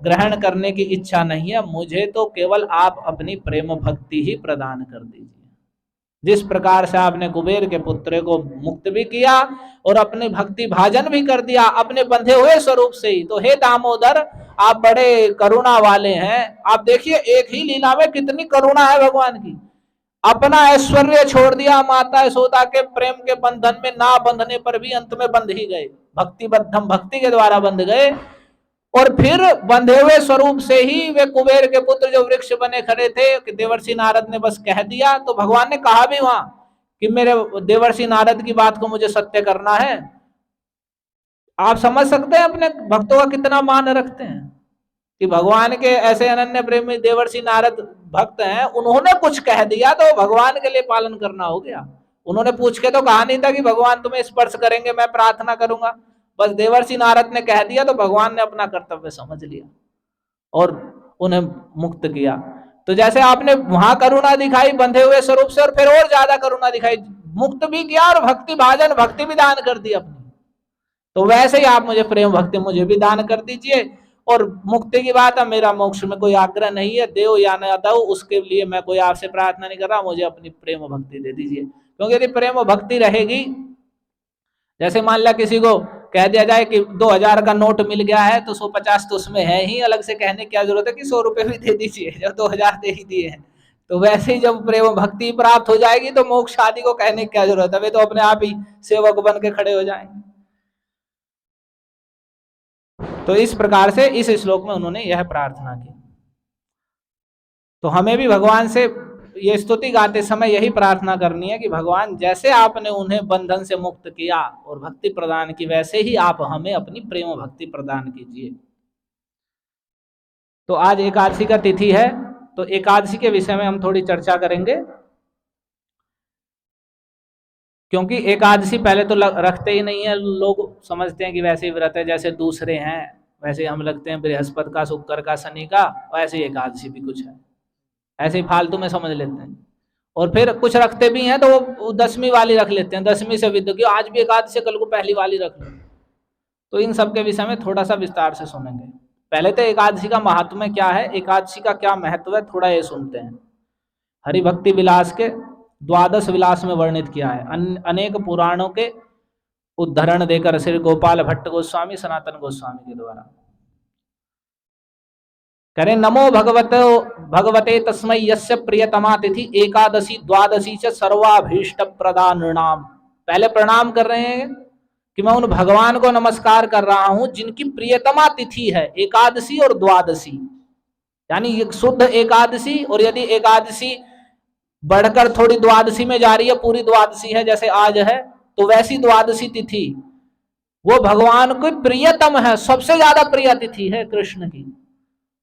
ग्रहण करने की इच्छा नहीं है, मुझे तो केवल आप अपनी प्रेम भक्ति ही प्रदान कर दीजिए। जिस प्रकार से आपने कुबेर के पुत्र को मुक्त भी किया और अपनी भक्ति भाजन भी कर दिया अपने बंधे हुए स्वरूप से ही, तो हे दामोदर आप बड़े करुणा वाले हैं। आप देखिए एक ही लीला में कितनी करुणा है भगवान की। अपना ऐश्वर्य छोड़ दिया, माता यशोदा के प्रेम के बंधन में ना बंधने पर भी अंत में बंध ही गए, भक्ति के द्वारा बंध गए। और फिर बंधे हुए स्वरूप से ही वे कुबेर के पुत्र जो वृक्ष बने खड़े थे, कि देवर्षि नारद ने बस कह दिया, तो भगवान ने कहा भी वहां कि मेरे देवर्षि नारद की बात को मुझे सत्य करना है। आप समझ सकते हैं अपने भक्तों का कितना मान रखते हैं कि भगवान के ऐसे अनन्य प्रेमी देवर्षि नारद भक्त हैं, उन्होंने कुछ कह दिया तो भगवान के लिए पालन करना हो गया। उन्होंने पूछ के तो कहा नहीं था कि भगवान तुम्हें स्पर्श करेंगे मैं प्रार्थना करूंगा, बस देवर्षि नारद ने कह दिया तो भगवान ने अपना कर्तव्य समझ लिया और उन्हें मुक्त किया। तो जैसे आपने वहां करुणा दिखाई बंधे हुए स्वरूप से, और फिर और ज्यादा करुणा दिखाई, मुक्त भी किया और भक्ति भाजन भक्ति भी दान कर दी अपनी, तो वैसे ही आप मुझे प्रेम भक्ति मुझे भी दान कर दीजिए। और मुक्ति की बात है, मेरा मोक्ष में कोई आग्रह नहीं है, देव या न दो उसके लिए मैं कोई आपसे प्रार्थना नहीं कर रहा, मुझे अपनी प्रेम भक्ति दे दीजिए। क्योंकि यदि प्रेम भक्ति रहेगी, जैसे मान लिया किसी को कह दिया जाए कि 2000 का नोट मिल गया है तो 150 तो उसमें है ही, अलग से कहने की क्या जरूरत है कि 100 रुपए भी दे दीजिए जब 2000 दे ही दिए हैं। तो वैसे ही जब प्रेम भक्ति प्राप्त हो जाएगी तो मोक्ष आदि को कहने की क्या जरूरत है, वे तो अपने आप ही सेवक बन के खड़े हो जाएंगे। तो इस प्रकार से इस श्लोक में उन्होंने यह प्रार्थना की। तो हमें भी भगवान से ये स्तुति गाते समय यही प्रार्थना करनी है कि भगवान जैसे आपने उन्हें बंधन से मुक्त किया और भक्ति प्रदान की, वैसे ही आप हमें अपनी प्रेम भक्ति प्रदान कीजिए। तो आज एकादशी का तिथि है, तो एकादशी के विषय में हम थोड़ी चर्चा करेंगे। क्योंकि एकादशी पहले तो रखते ही नहीं है, लोग समझते हैं कि वैसे ही व्रत है जैसे दूसरे हैं, वैसे हम लगते हैं बृहस्पति का, शुक्र का, शनि का, वैसे ही एकादशी भी कुछ है, ऐसे ही फालतू में समझ लेते हैं। और फिर कुछ रखते भी हैं तो वो 10वीं वाली रख लेते हैं, 10वीं से विद्ध की आज भी एकादशी, कल को पहली वाली रख लो। तो इन सब के विषय में थोड़ा सा विस्तार से सुनेंगे। पहले तो एकादशी का महात्म्य क्या है, एकादशी का क्या महत्व है, थोड़ा ये सुनते हैं। हरि भक्ति विलास के 12 विलास में वर्णित किया है, अनेक पुराणों के उद्धरण देकर श्री गोपाल भट्ट गोस्वामी सनातन गोस्वामी के द्वारा। करें नमो भगवते तस्मै यस्य प्रियतमा तिथि एकादशी द्वादशी च सर्वाभीष्ट प्रदानृणाम। पहले प्रणाम कर रहे हैं कि मैं उन भगवान को नमस्कार कर रहा हूं जिनकी प्रियतमा तिथि है एकादशी और द्वादशी, यानी एक शुद्ध एकादशी, और यदि एकादशी बढ़कर थोड़ी द्वादशी में जा रही है, पूरी द्वादशी है जैसे आज है, तो वैसी द्वादशी तिथि वो भगवान को प्रियतम है, सबसे ज्यादा प्रिय तिथि है कृष्ण की।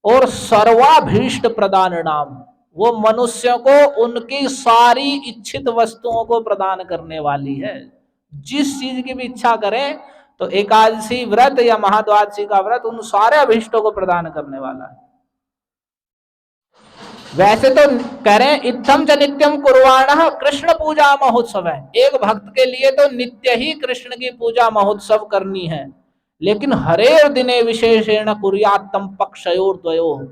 और सर्वाभीष्ट प्रदान नाम, वो मनुष्यों को उनकी सारी इच्छित वस्तुओं को प्रदान करने वाली है। जिस चीज की भी इच्छा करें तो एकादशी व्रत या महाद्वादशी का व्रत उन सारे अभीष्टों को प्रदान करने वाला है। वैसे तो कह रहे हैं इत्थम च नित्यम कुर्वाणः कृष्ण पूजा महोत्सव है, एक भक्त के लिए तो नित्य ही कृष्ण की पूजा महोत्सव करनी है। लेकिन हरेर दिने विशेषेण कुर्यात्तम पक्षयोर्द्वयोः,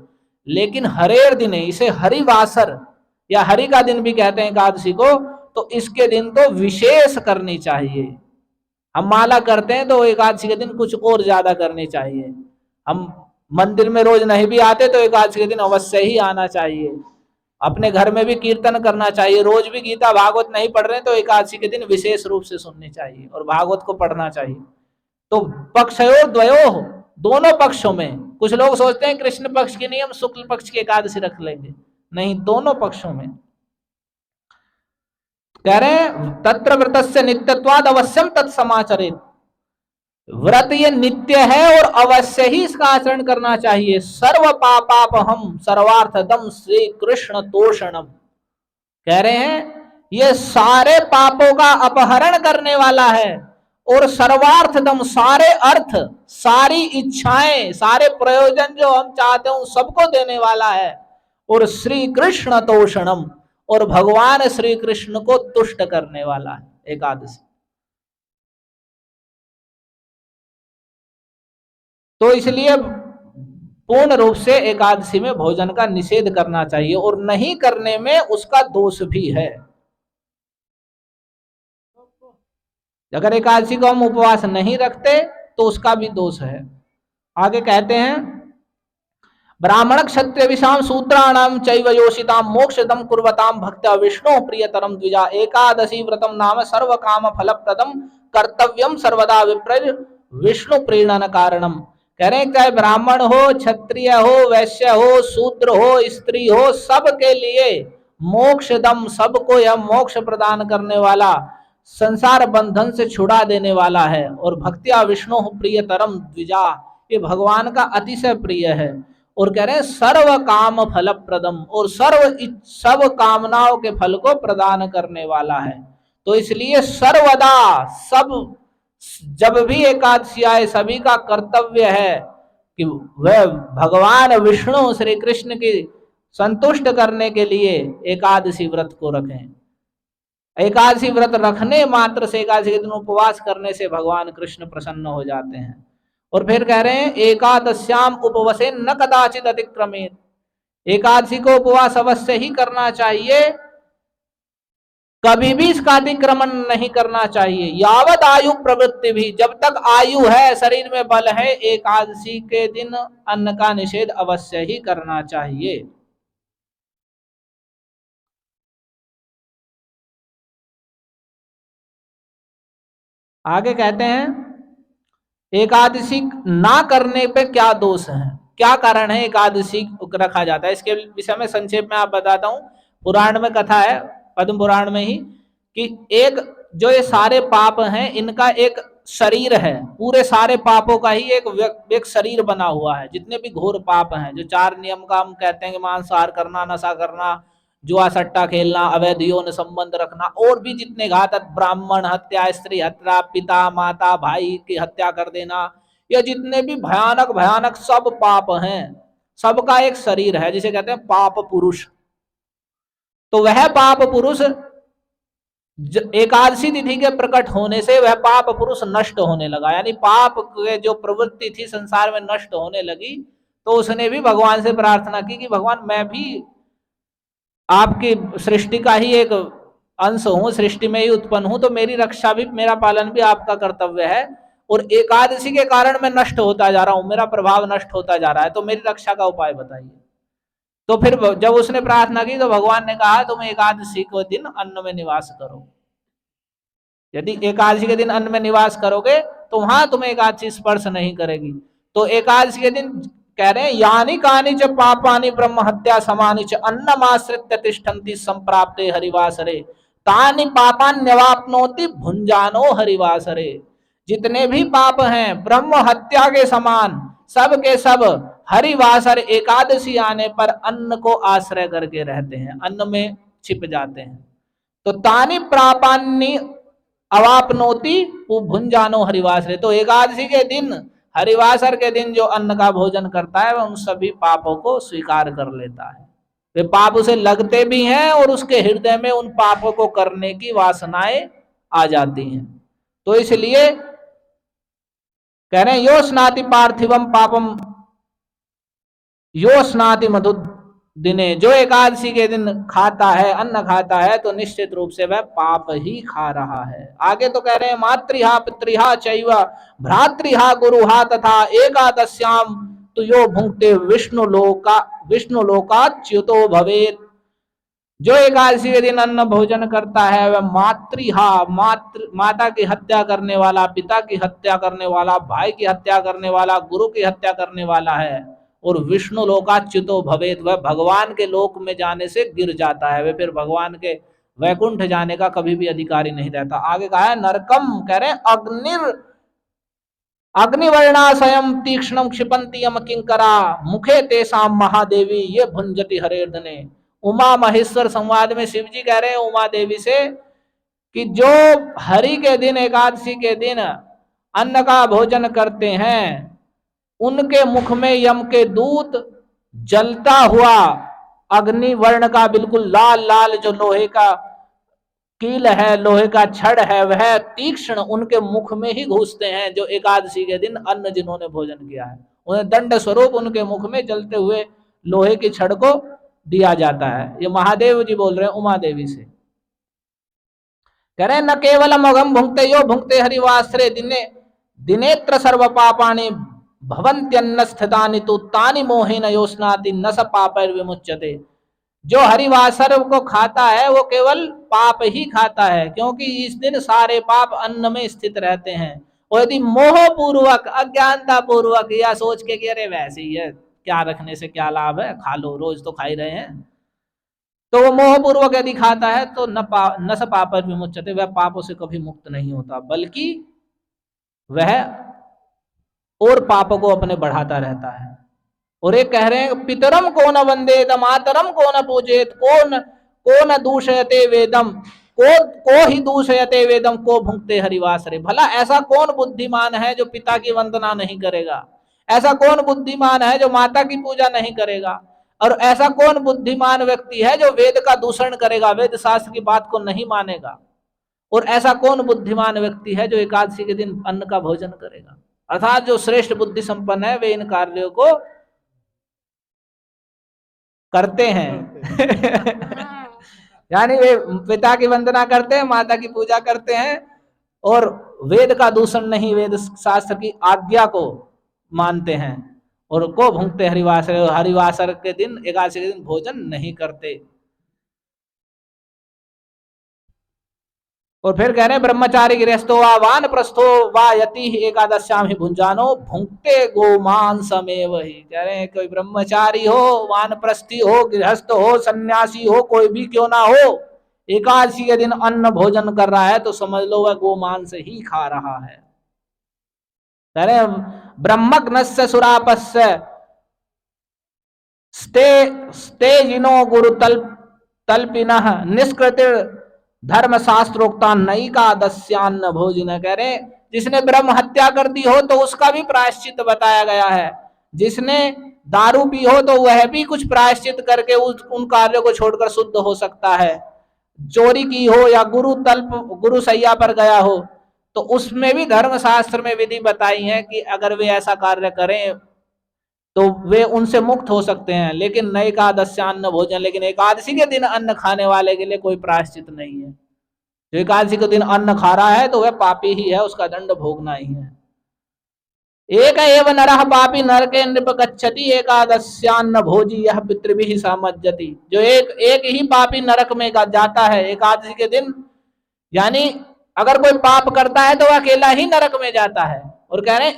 लेकिन हरेर दिने, इसे हरिवासर या हरि का दिन भी कहते हैं एकादशी को, तो इसके दिन तो विशेष करनी चाहिए। हम माला करते हैं तो एकादशी के दिन कुछ और ज्यादा करनी चाहिए। हम मंदिर में रोज नहीं भी आते तो एकादशी के दिन अवश्य ही आना चाहिए। अपने घर में भी कीर्तन करना चाहिए, रोज भी गीता भागवत नहीं पढ़ रहे तो एकादशी के दिन विशेष रूप से सुननी चाहिए और भागवत को पढ़ना चाहिए। तो पक्षयोर द्वयोः, दोनों पक्षों में, कुछ लोग सोचते हैं कृष्ण पक्ष की नहीं हम शुक्ल पक्ष की एकादशी रख लेंगे, नहीं, दोनों पक्षों में। कह रहे हैं तत्र व्रतस्य नित्यत्वाद अवश्यम तत्समाचरेत्, व्रत ये नित्य है और अवश्य ही इसका आचरण करना चाहिए। सर्व पापापहम सर्वार्थदम श्री कृष्ण तोषणम, कह रहे हैं ये सारे पापों का अपहरण करने वाला है और सर्वार्थदम, सारे अर्थ, सारी इच्छाएं, सारे प्रयोजन जो हम चाहते हैं सबको देने वाला है। और श्री कृष्ण तोषणम, और भगवान श्री कृष्ण को तुष्ट करने वाला है एकादशी। तो इसलिए पूर्ण रूप से एकादशी में भोजन का निषेध करना चाहिए, और नहीं करने में उसका दोष भी है। अगर एकादशी को हम उपवास नहीं रखते तो उसका भी दोष है। आगे कहते हैं, ब्राह्मण क्षत्रिय विषाम शूद्राणाम चैव योषिताम मोक्षदम कुर्वताम भक्त्या विष्णु प्रियतरम द्विजा एकादशी व्रतम नाम सर्व काम फलप्रदम कर्तव्यम सर्वदा विप्र विष्णु प्रीणन कारणम। कह रहे हैं चाहे ब्राह्मण हो, क्षत्रिय हो, वैश्य हो, शूद्र हो, स्त्री हो, सबके लिए मोक्षदम, सबको यह मोक्ष प्रदान करने वाला, संसार बंधन से छुड़ा देने वाला है। और भक्त्या विष्णु प्रियतरम द्विजा, ये भगवान का अतिशय प्रिय है। और कह रहे हैं सर्व काम फल प्रदम, और सब कामनाओं के फल को प्रदान करने वाला है। तो इसलिए सर्वदा, सब जब भी एकादशी आए सभी का कर्तव्य है कि वह भगवान विष्णु श्री कृष्ण की संतुष्ट करने के लिए एकादशी व्रत को रखें। एकादशी व्रत रखने मात्र से, एकादशी के दिन उपवास करने से भगवान कृष्ण प्रसन्न हो जाते हैं। और फिर कह रहे हैं एकादश्याम उपवसे न कदाचित अतिक्रमेत, एकादशी को उपवास अवश्य ही करना चाहिए, कभी भी इसका अतिक्रमण नहीं करना चाहिए। यावत आयु प्रवृत्ति भी, जब तक आयु है, शरीर में बल है, एकादशी के दिन अन्न का निषेध अवश्य ही करना चाहिए। आगे कहते हैं एकादशी ना करने पे क्या दोष है, क्या कारण है एकादशी रखा जाता है, इसके विषय में संक्षेप में आप बताता हूं। पुराण में कथा है, पद्म पुराण में ही, कि एक जो ये सारे पाप हैं इनका एक शरीर है, पूरे सारे पापों का ही एक शरीर बना हुआ है। जितने भी घोर पाप हैं, जो 4 नियम का हम कहते हैं कि मांसाहार करना, नशा करना, जुआ सट्टा खेलना, अवैध यौन संबंध रखना, और भी जितने घातक, ब्राह्मण हत्या, स्त्री हत्या, पिता माता भाई की हत्या कर देना, ये जितने भी भयानक भयानक सब पाप हैं, सबका एक शरीर है जिसे कहते हैं पाप पुरुष। तो वह पाप पुरुष एकादशी तिथि के प्रकट होने से वह पाप पुरुष नष्ट होने लगा, यानी पाप के जो प्रवृत्ति थी संसार में नष्ट होने लगी। तो उसने भी भगवान से प्रार्थना की कि भगवान मैं भी आपकी सृष्टि का ही एक अंश हूं, सृष्टि में ही उत्पन्न हूं, तो मेरी रक्षा भी, मेरा पालन भी आपका कर्तव्य है। और एकादशी के कारण मैं नष्ट होता जा रहा हूं, मेरा प्रभाव नष्ट होता जा रहा है, तो मेरी रक्षा का उपाय बताइए। तो फिर जब उसने प्रार्थना की तो भगवान ने कहा तुम एकादशी के दिन अन्न में निवास करो। यदि एकादशी के दिन अन्न में निवास करोगे तो वहां तुम्हें एकादशी स्पर्श नहीं करेगी। तो एकादशी के दिन कह रहे हैं यानी कानी च पापानि ब्रह्म हत्या समानि च अन्नमाश्रित्य तिष्ठन्ति संप्राप्ते हरिवासरे तानि पापान्यवाप्नोति भुंजानो हरिवासरे। जितने भी पाप हैं ब्रह्म हत्या के समान, सब के सब हरिवासर एकादशी आने पर अन्न को आश्रय करके रहते हैं, अन्न में छिप जाते हैं। तो तानि पापान्नि अवापनोति भुंजानो हरिवासरे, तो एकादशी के दिन, हरिवासर के दिन जो अन्न का भोजन करता है वह उन सभी पापों को स्वीकार कर लेता है। वे पाप उसे लगते भी हैं और उसके हृदय में उन पापों को करने की वासनाएं आ जाती हैं। तो इसलिए कह रहे हैं यो स्नाति पार्थिवम पापम यो स्नाति मधु दिने, जो एकादशी के दिन खाता है, अन्न खाता है, तो निश्चित रूप से वह पाप ही खा रहा है। आगे तो कह रहे हैं मातृहा पितृहा चैव भ्रातृहा गुरुहा तथा एकादश्याम तो यो भुंक्ते विष्णु लोकाच्युतो भवेत। जो एकादशी के दिन अन्न भोजन करता है वह माता की हत्या करने वाला, पिता की हत्या करने वाला, भाई की हत्या करने वाला, गुरु की हत्या करने वाला है। और विष्णु लोकाच्युतो भवेत, वह भगवान के लोक में जाने से गिर जाता है, वह फिर भगवान के वैकुंठ जाने का कभी भी अधिकारी नहीं रहता। आगे कहा है नरकम, कह रहे हैं अग्निवर्णाशयम तीक्ष्णम क्षिपंती यम किंकरा मुखे तेसाम महादेवी ये भुंजति हरेर्दने। उमा महेश्वर संवाद में शिव जी कह रहे हैं उमा देवी से कि जो हरि के दिन, एकादशी के दिन अन्न का भोजन करते हैं उनके मुख में यम के दूत जलता हुआ अग्नि वर्ण का बिल्कुल लाल लाल जो लोहे का कील है, लोहे का छड़ है, वह तीक्ष्ण उनके मुख में ही घुसते हैं। जो एकादशी के दिन अन्न जिन्होंने भोजन किया है, उन्हें दंड स्वरूप उनके मुख में जलते हुए लोहे की छड़ को दिया जाता है। ये महादेव जी बोल रहे हैं उमा देवी से। कह रहे न केवलम अगम भुंक्ते यो भुंक्ते हरिवासरे दिने दिनेत्र सर्व पापानि भवन्त्यन्न स्थितानि तु तानि मोहेन योस्नाति न स पापैर विमुच्यते। जो हरिवासर को खाता है वो केवल पाप ही खाता है, क्योंकि इस दिन सारे पाप अन्न में स्थित रहते हैं। और यदि मोह पूर्वक, अज्ञानता पूर्वक या सोच के कि अरे वैसे ही है, क्या रखने से क्या लाभ है, खा लो, रोज तो खा ही रहे हैं, तो वो मोह पूर्वक यदि खाता है तो न स पाप विमुच्यते, वह पापों से कभी मुक्त नहीं होता, बल्कि वह और पापों को अपने बढ़ाता रहता है। और एक कह रहे हैं पितरम को न वंदेत मातरम को न पूजेत को न दूषयते वेदम को ही दूषयते वेदम को भुंक्ते हरिवासरे। भला ऐसा कौन बुद्धिमान है जो पिता की वंदना नहीं करेगा, ऐसा कौन बुद्धिमान है जो माता की पूजा नहीं करेगा, और ऐसा कौन बुद्धिमान व्यक्ति है जो वेद का दूषण करेगा, वेद शास्त्र की बात को नहीं मानेगा, और ऐसा कौन बुद्धिमान व्यक्ति है जो एकादशी के दिन अन्न का भोजन करेगा। अर्थात जो श्रेष्ठ बुद्धि संपन्न है वे इन कार्यों को करते हैं यानी वे पिता की वंदना करते हैं, माता की पूजा करते हैं, और वेद का दूषण नहीं, वेद शास्त्र की आज्ञा को मानते हैं, और को भुंक्ते हरिवासर, हरिवासर के दिन, एकादशी के दिन भोजन नहीं करते। और फिर कह रहे हैं ब्रह्मचारी गृहस्थो वा वानप्रस्थो वा यति एकादश्याम ही भुंजानो भुंक्ते गोमांसमेव ही। कह रहे हैं कोई ब्रह्मचारी हो, वानप्रस्थी हो, गृहस्थ हो, सन्यासी हो, कोई भी क्यों ना हो, एकादशी के दिन अन्न भोजन कर रहा है तो समझ लो वह गोमांस ही खा रहा है। कह रहे ब्रह्मग्नस्य सुरापस्य स्तेजिनो गुरु तल्पिनः निष्कृतिर धर्म शास्त्रोक्ता नई का दस्यान्न भोजन। कह रहे जिसने ब्रह्म हत्या कर दी हो तो उसका भी प्रायश्चित बताया गया है, जिसने दारू पी हो तो वह भी कुछ प्रायश्चित करके उन कार्यों को छोड़कर शुद्ध हो सकता है, चोरी की हो या गुरु सैया पर गया हो तो उसमें भी धर्म शास्त्र में विधि बताई है कि अगर वे ऐसा कार्य करें तो वे उनसे मुक्त हो सकते हैं। लेकिन नए एकादश्यान्न भोजन, लेकिन एकादशी के दिन अन्न खाने वाले के लिए कोई प्रायश्चित नहीं है। जो एकादशी के दिन अन्न खा रहा है तो वह पापी ही है, उसका दंड भोगना ही है। एक एव नरः पापी नरके नृपगच्छति एकादश्यान्न भोजी यह पितृभिः समज्जति। जो एक ही पापी नरक में जाता है एकादशी के दिन, यानी अगर कोई पाप करता है तो वह अकेला ही नरक में जाता है। और कह रहे हैं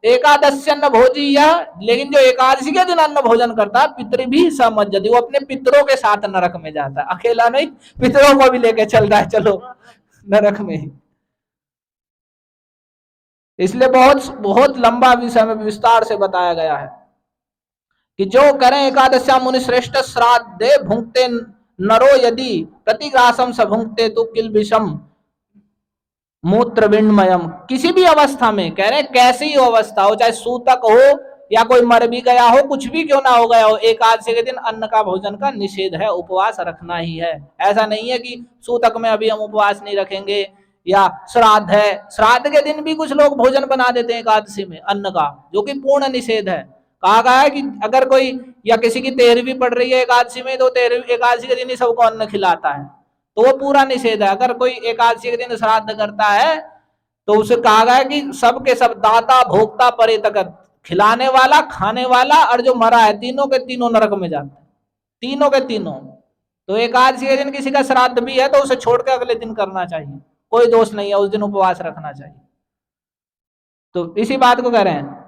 एकादश्यन्न भोजी यह, लेकिन जो एकादशी के दिन अन्न भोजन करता है पितृभिः समज्जति, वो अपने पितरों के साथ नरक में जाता है, अकेला नहीं, पितरों को भी लेके चल रहा है, चलो नरक में ही। इसलिए बहुत लंबा विषय में विस्तार से बताया गया है कि जो करें एकादश्या मुनि श्रेष्ठ श्राद्धे भुंक्ते नरो यदि प्रतिग्रासम स भुंक्ते तो किल विषम मूत्र विण्मयम। किसी भी अवस्था में, कह रहे कैसी हो अवस्था हो, चाहे सूतक हो या कोई मर भी गया हो, कुछ भी क्यों ना हो गया हो, एकादशी के दिन अन्न का भोजन का निषेध है, उपवास रखना ही है। ऐसा नहीं है कि सूतक में अभी हम उपवास नहीं रखेंगे, या श्राद्ध है, श्राद्ध के दिन भी कुछ लोग भोजन बना देते हैं एकादशी में अन्न का, जो कि पूर्ण निषेध है। कहा गया है कि अगर कोई या किसी की 13वीं पड़ रही है एकादशी में तो 13वीं एकादशी के दिन ही सबको अन्न खिलाता है, तो वो पूरा निषेध है। अगर कोई एकादशी के दिन श्राद्ध करता है तो उसे कहा गया है कि सबके सब दाता भोक्ता परितक, खिलाने वाला, खाने वाला और जो मरा है, तीनों के तीनों नरक में जाते हैं, तीनों के तीनों। तो एकादशी के दिन किसी का श्राद्ध भी है तो उसे छोड़ के अगले दिन करना चाहिए, कोई दोष नहीं है, उस दिन उपवास रखना चाहिए। तो इसी बात को कह रहे हैं,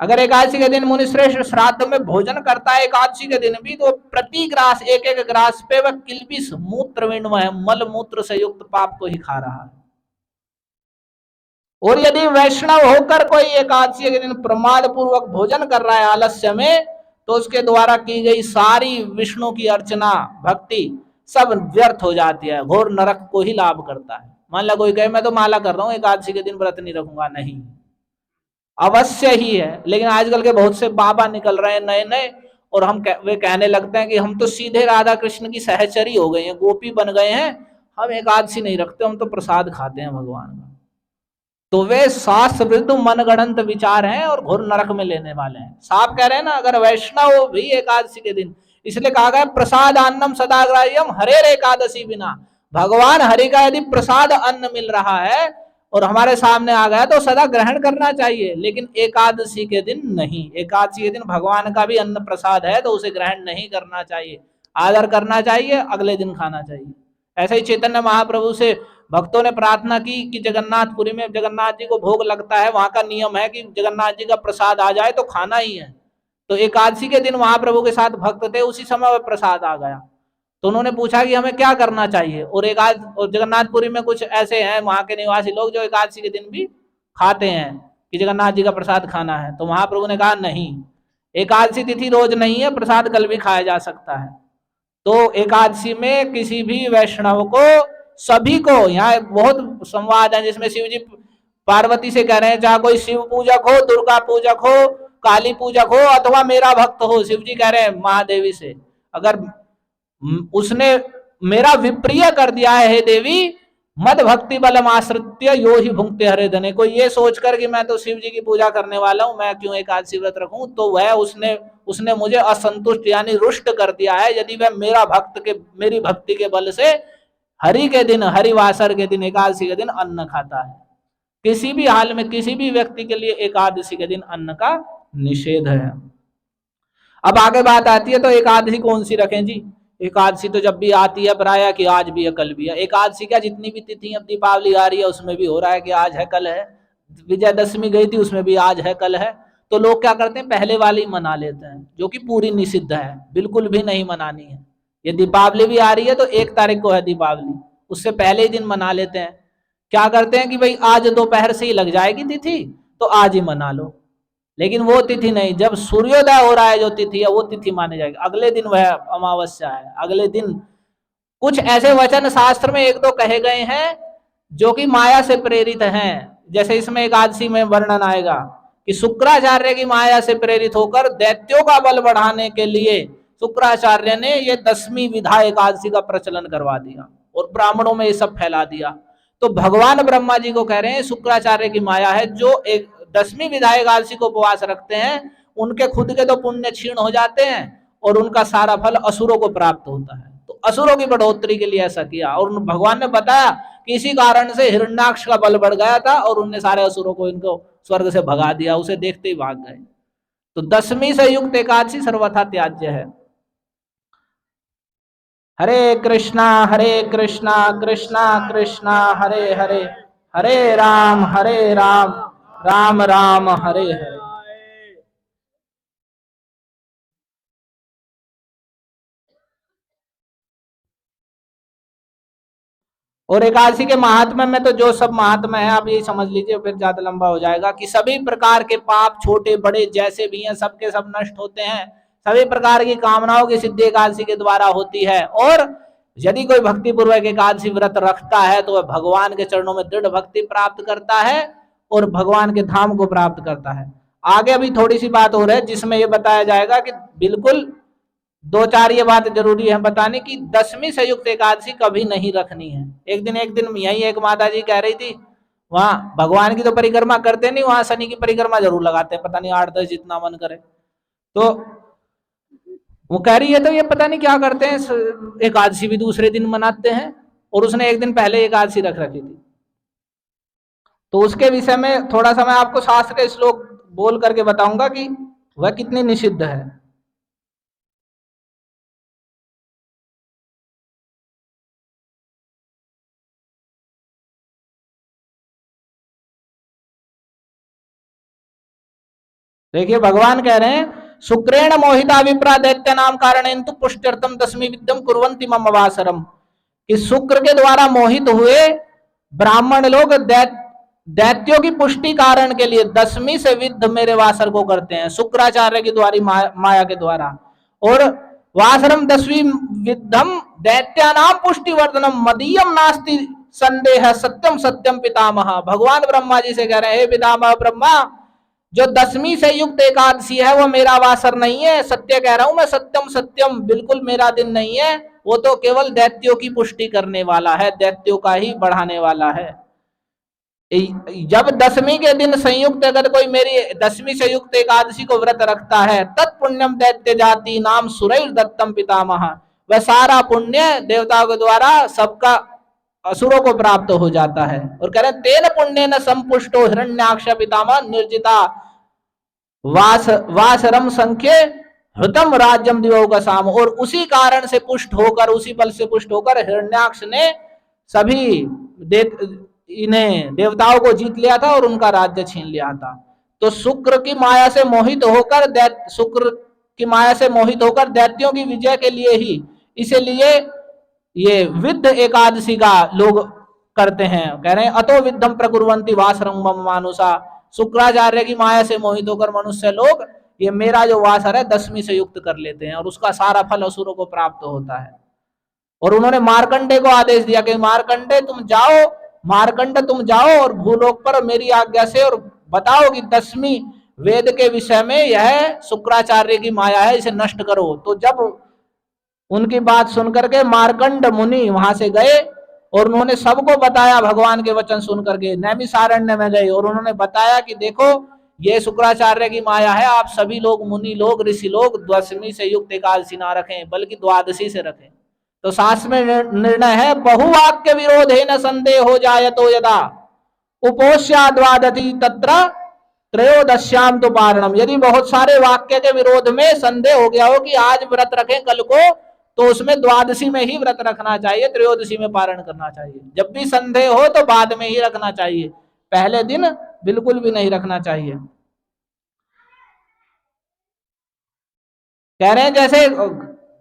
अगर एकादशी के दिन मुनि श्रेष्ठ श्राद्ध में भोजन करता है एकादशी के दिन भी, तो प्रति ग्रास एक एक ग्रास पे वह किल्बिष मूत्र विण्मय मल मूत्र से युक्त पाप को ही खा रहा है। और यदि वैष्णव होकर कोई एकादशी के दिन प्रमाद पूर्वक भोजन कर रहा है आलस्य में, तो उसके द्वारा की गई सारी विष्णु की अर्चना भक्ति सब व्यर्थ हो जाती है, घोर नरक को ही लाभ करता है। मान लो कोई कहे मैं तो माला कर रहा हूं, एकादशी के दिन व्रत नहीं रखूंगा, नहीं, अवश्य ही है। लेकिन आजकल के बहुत से बाबा निकल रहे हैं नए नए, और वे कहने लगते हैं कि हम तो सीधे राधा कृष्ण की सहचरी हो गए हैं, गोपी बन गए हैं, हम एकादशी नहीं रखते, हम तो प्रसाद खाते हैं भगवान का। तो वे शास्त्र विरुद्ध मनगढ़ंत विचार हैं और घोर नरक में लेने वाले हैं। साफ कह रहे हैं ना, अगर वैष्णव भी एकादशी के दिन, इसलिए कहा गया प्रसाद अन्नम सदाग्राह्यम हरेर एकादशी बिना, भगवान हरि का यदि प्रसाद अन्न मिल रहा है और हमारे सामने आ गया तो सदा ग्रहण करना चाहिए, लेकिन एकादशी के दिन नहीं। एकादशी के दिन भगवान का भी अन्न प्रसाद है तो उसे ग्रहण नहीं करना चाहिए, आदर करना चाहिए, अगले दिन खाना चाहिए। ऐसे ही चैतन्य महाप्रभु से भक्तों ने प्रार्थना की कि जगन्नाथपुरी में जगन्नाथ जी को भोग लगता है, वहां का नियम है कि जगन्नाथ जी का प्रसाद आ जाए तो खाना ही है। तो एकादशी के दिन महाप्रभु के साथ भक्त थे, उसी समय वह प्रसाद आ गया, तो उन्होंने पूछा कि हमें क्या करना चाहिए। और जगन्नाथपुरी में कुछ ऐसे हैं वहां के निवासी लोग जो एकादशी के दिन भी खाते हैं कि जगन्नाथ जी का प्रसाद खाना है। तो महाप्रभु ने कहा नहीं, एकादशी तिथि रोज नहीं है, प्रसाद कल भी खाया जा सकता है। तो एकादशी में किसी भी वैष्णव को, सभी को, यहाँ बहुत संवाद है जिसमें शिव जी पार्वती से कह रहे हैं, चाहे कोई शिव पूजक हो, दुर्गा पूजक हो, काली पूजक हो, अथवा मेरा भक्त हो, शिव जी कह रहे हैं महादेवी से, अगर उसने मेरा विप्रिय कर दिया है हे देवी, मद भक्ति बलम आश्रित्य यो ही भुंक्ते हरे धने, कोई ये सोचकर कि मैं तो शिव जी की पूजा करने वाला हूं, मैं क्यों एकादशी व्रत रखूं, तो वह उसने मुझे असंतुष्ट यानी रुष्ट कर दिया है, यदि वह मेरी भक्ति के बल से हरि के दिन, हरिवासर के दिन, एकादशी के दिन अन्न खाता है। किसी भी हाल में किसी भी व्यक्ति के लिए एकादशी के दिन अन्न का निषेध है। अब आगे बात आती है तो एकादशी कौन सी रखें जी। एकादशी तो जब भी आती है प्राय कि आज भी है कल भी है। एकादशी क्या, जितनी भी तिथि, अब दीपावली आ रही है उसमें भी हो रहा है कि आज है कल है, विजयदशमी गई थी उसमें भी आज है कल है। तो लोग क्या करते हैं, पहले वाली मना लेते हैं, जो कि पूरी निषिद्ध है, बिल्कुल भी नहीं मनानी है। ये दीपावली भी आ रही है तो 1 तारीख को है दीपावली, उससे पहले ही दिन मना लेते हैं। क्या करते हैं कि भाई आज दोपहर से ही लग जाएगी तिथि तो आज ही मना लो, लेकिन वो तिथि नहीं, जब सूर्योदय हो रहा है जो तिथि है वो तिथि मानी जाएगी, अगले दिन वह अमावस्या है, अगले दिन। कुछ ऐसे वचन शास्त्र में 1-2 कहे गए हैं जो कि माया से प्रेरित हैं, जैसे इसमें एकादशी में वर्णन आएगा कि शुक्राचार्य की माया से प्रेरित होकर दैत्यों का बल बढ़ाने के लिए शुक्राचार्य ने ये 10वीं विधा एकादशी का प्रचलन करवा दिया और ब्राह्मणों में ये सब फैला दिया। तो भगवान ब्रह्मा जी को कह रहे हैं शुक्राचार्य की माया है, जो एक 10वीं विधा एकादशी को उपवास रखते हैं उनके खुद के तो पुण्य क्षीण हो जाते हैं और उनका सारा फल असुरों को प्राप्त होता है। तो असुरों की बढ़ोतरी के लिए ऐसा किया, और भगवान ने बताया कि इसी कारण से हिरण्याक्ष का बल बढ़ गया था और उनने सारे असुरों को इनको स्वर्ग से भगा दिया, उसे देखते ही भाग गए। तो 10वीं से युक्त एकादशी सर्वथा त्याज्य है। हरे कृष्णा कृष्णा कृष्णा हरे हरे, हरे राम राम राम हरे हरे। और एकादशी के महात्म्य में तो जो सब महात्म्य है आप यही समझ लीजिए, फिर ज्यादा लंबा हो जाएगा, कि सभी प्रकार के पाप छोटे बड़े जैसे भी हैं सबके सब नष्ट होते हैं, सभी प्रकार की कामनाओं की सिद्धि एकादशी के द्वारा होती है। और यदि कोई भक्ति पूर्वक एकादशी व्रत रखता है तो वह भगवान के चरणों में दृढ़ भक्ति प्राप्त करता है और भगवान के धाम को प्राप्त करता है। आगे अभी थोड़ी सी बात हो रही है जिसमें यह बताया जाएगा कि बिल्कुल 2-4 ये बात जरूरी है बताने की, 10वीं से युक्त एकादशी कभी नहीं रखनी है। एक दिन यही एक माता जी कह रही थी, वहां भगवान की तो परिक्रमा करते नहीं, वहां शनि की परिक्रमा जरूर लगाते हैं, पता नहीं 8-10 जितना मन करे। तो वो कह रही है तो ये पता नहीं क्या करते हैं, एकादशी भी दूसरे दिन मनाते हैं, और उसने एक दिन पहले एकादशी रख रखी थी। तो उसके विषय में थोड़ा सा मैं आपको शास्त्र के श्लोक बोल करके बताऊंगा कि वह कितनी निषिद्ध है। देखिए भगवान कह रहे हैं, शुक्रेण मोहिता विप्रा दैत्य नाम कारण तो पुष्ट्यर्थम 10वीं विद्यम कुर्वन्ति मम वासरम, कि शुक्र के द्वारा मोहित हुए ब्राह्मण लोग दैत्यों की पुष्टि कारण के लिए 10वीं से विद्ध मेरे वासर को करते हैं, शुक्राचार्य की द्वारी माया के द्वारा। और वासरम 10वीं विद्धम दैत्यानाम पुष्टिवर्धनम मदीयम नास्ति संदेह सत्यम सत्यम पितामह। भगवान ब्रह्मा जी से कह रहे हैं, हे पितामह ब्रह्मा, जो 10वीं से युक्त एकादशी है वो मेरा वासर नहीं है, सत्य कह रहा हूं मैं, सत्यम सत्यम, बिल्कुल मेरा दिन नहीं है। वो तो केवल दैत्यों की पुष्टि करने वाला है, दैत्यों का ही बढ़ाने वाला है। जब 10वीं के दिन संयुक्त अगर कोई मेरी 10वीं संयुक्त एकादशी को व्रत रखता है, तत्पुण्यम दैत्य जाति नाम सुरैर दत्तम पितामह, वह सारा पुण्य देवताओं के द्वारा सबका असुरों को प्राप्त हो जाता है। और कह रहे तेन पुण्य न संपुष्टो हिरण्याक्ष पितामह निर्जिता वासरम संख्य हृतम राज्यम दिवो का साम, और उसी कारण से पुष्ट होकर, उसी बल से पुष्ट होकर हिरण्याक्ष ने सभी इन्हें देवताओं को जीत लिया था और उनका राज्य छीन लिया था। तो शुक्र की माया से मोहित होकर शुक्र की माया से मोहित होकर दैत्यों की विजय के लिए ही, इसीलिए ये विद्ध एकादशी का लोग करते हैं। कह रहे हैं अतो विद्धम प्रकुर्वन्ति वासरंगम मानुषा, शुक्राचार्य की माया से मोहित होकर मनुष्य लोग ये मेरा जो वासर है 10वीं से युक्त कर लेते हैं और उसका सारा फल असुरों को प्राप्त होता है। और उन्होंने मार्कंडे को आदेश दिया कि मार्कंडे तुम जाओ, मार्कंड तुम जाओ और भूलोक पर मेरी आज्ञा से और बताओ कि 10वीं वेद के विषय में यह शुक्राचार्य की माया है, इसे नष्ट करो। तो जब उनकी बात सुनकर के मार्कंड मुनि वहां से गए और उन्होंने सबको बताया, भगवान के वचन सुन करके नैमिषारण्य में गए और उन्होंने बताया कि देखो ये शुक्राचार्य की माया है, आप सभी लोग मुनि लोग ऋषि लोग 10वीं से युक्त एकादशी ना रखें बल्कि द्वादशी से रखें। तो शास्त्र में निर्णय है बहुवाक्य विरोध है न संदेह हो जाए तो यदा उपोष्या द्वादशी तत्र त्रयोदश्याम तो पारणम, यदि बहुत सारे वाक्य के विरोध में संदेह हो गया हो कि आज व्रत रखें कल को, तो उसमें द्वादशी में ही व्रत रखना चाहिए, त्रयोदशी में पारण करना चाहिए। जब भी संदेह हो तो बाद में ही रखना चाहिए, पहले दिन बिल्कुल भी नहीं रखना चाहिए। कह रहे हैं जैसे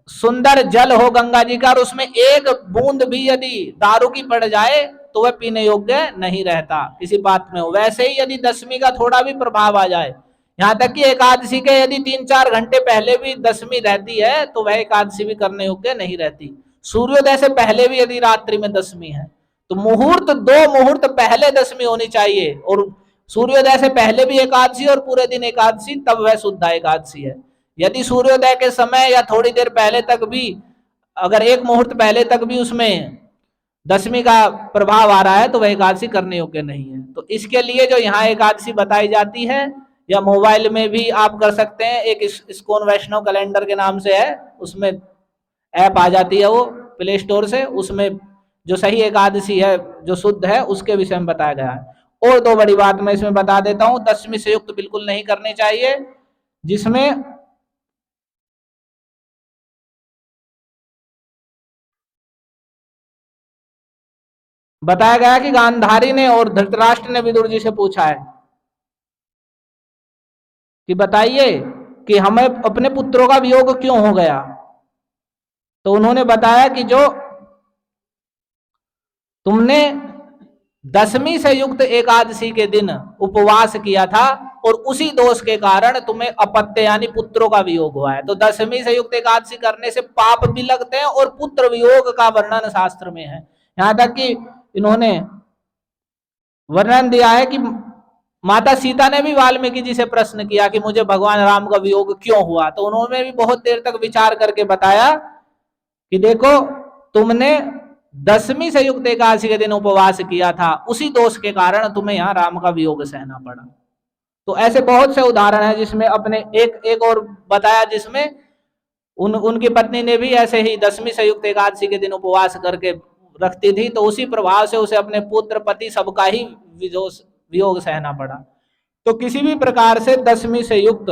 सुंदर जल हो गंगा जी का और उसमें एक बूंद भी यदि दारू की पड़ जाए तो वह पीने योग्य नहीं रहता, किसी बात में हो, वैसे ही यदि 10वीं का थोड़ा भी प्रभाव आ जाए, यहाँ तक कि एकादशी के यदि 3-4 घंटे पहले भी 10वीं रहती है तो वह एकादशी भी करने योग्य नहीं रहती। सूर्योदय से पहले भी यदि रात्रि में 10वीं है तो मुहूर्त 2 मुहूर्त पहले 10वीं होनी चाहिए, और सूर्योदय से पहले भी एकादशी और पूरे दिन एकादशी, तब वह शुद्ध एकादशी है। यदि सूर्योदय के समय या थोड़ी देर पहले तक भी, अगर 1 मुहूर्त पहले तक भी उसमें 10वीं का प्रभाव आ रहा है तो वह एकादशी करने योग्य नहीं है। तो इसके लिए जो यहाँ एकादशी बताई जाती है, या मोबाइल में भी आप कर सकते हैं, एक इस्कॉन वैष्णव कैलेंडर के नाम से है, उसमें ऐप आ जाती है वो प्ले स्टोर से, उसमें जो सही एकादशी है जो शुद्ध है उसके विषय में बताया गया है। और 2 बड़ी बात मैं इसमें बता देता हूं, 10वीं से युक्त बिल्कुल नहीं करनी चाहिए, जिसमें बताया गया कि गांधारी ने और धृतराष्ट्र ने विदुर जी से पूछा है कि बताइए कि हमें अपने पुत्रों का वियोग क्यों हो गया। तो उन्होंने बताया कि जो तुमने 10वीं से युक्त एकादशी के दिन उपवास किया था और उसी दोष के कारण तुम्हें अपत्य यानी पुत्रों का वियोग हुआ है। तो 10वीं से युक्त एकादशी करने से पाप भी लगते हैं और पुत्र वियोग का वर्णन शास्त्र में है। यहां तक कि इन्होंने वर्णन दिया है कि माता सीता ने भी वाल्मीकि जी से प्रश्न किया कि मुझे भगवान राम का वियोग क्यों हुआ, तो उन्होंने भी बहुत देर तक विचार करके बताया कि देखो तुमने 10वीं से युक्त एकादशी के दिन उपवास किया था, उसी दोष के कारण तुम्हें यहाँ राम का वियोग सहना पड़ा। तो ऐसे बहुत से उदाहरण है जिसमें अपने एक और बताया जिसमें उनकी पत्नी ने भी ऐसे ही 10वीं से युक्त एकादशी के दिन उपवास करके रखती थी, तो उसी प्रभाव से उसे अपने पुत्र पति सबका ही वियोग सहना पड़ा। तो किसी भी प्रकार से 10वीं से युक्त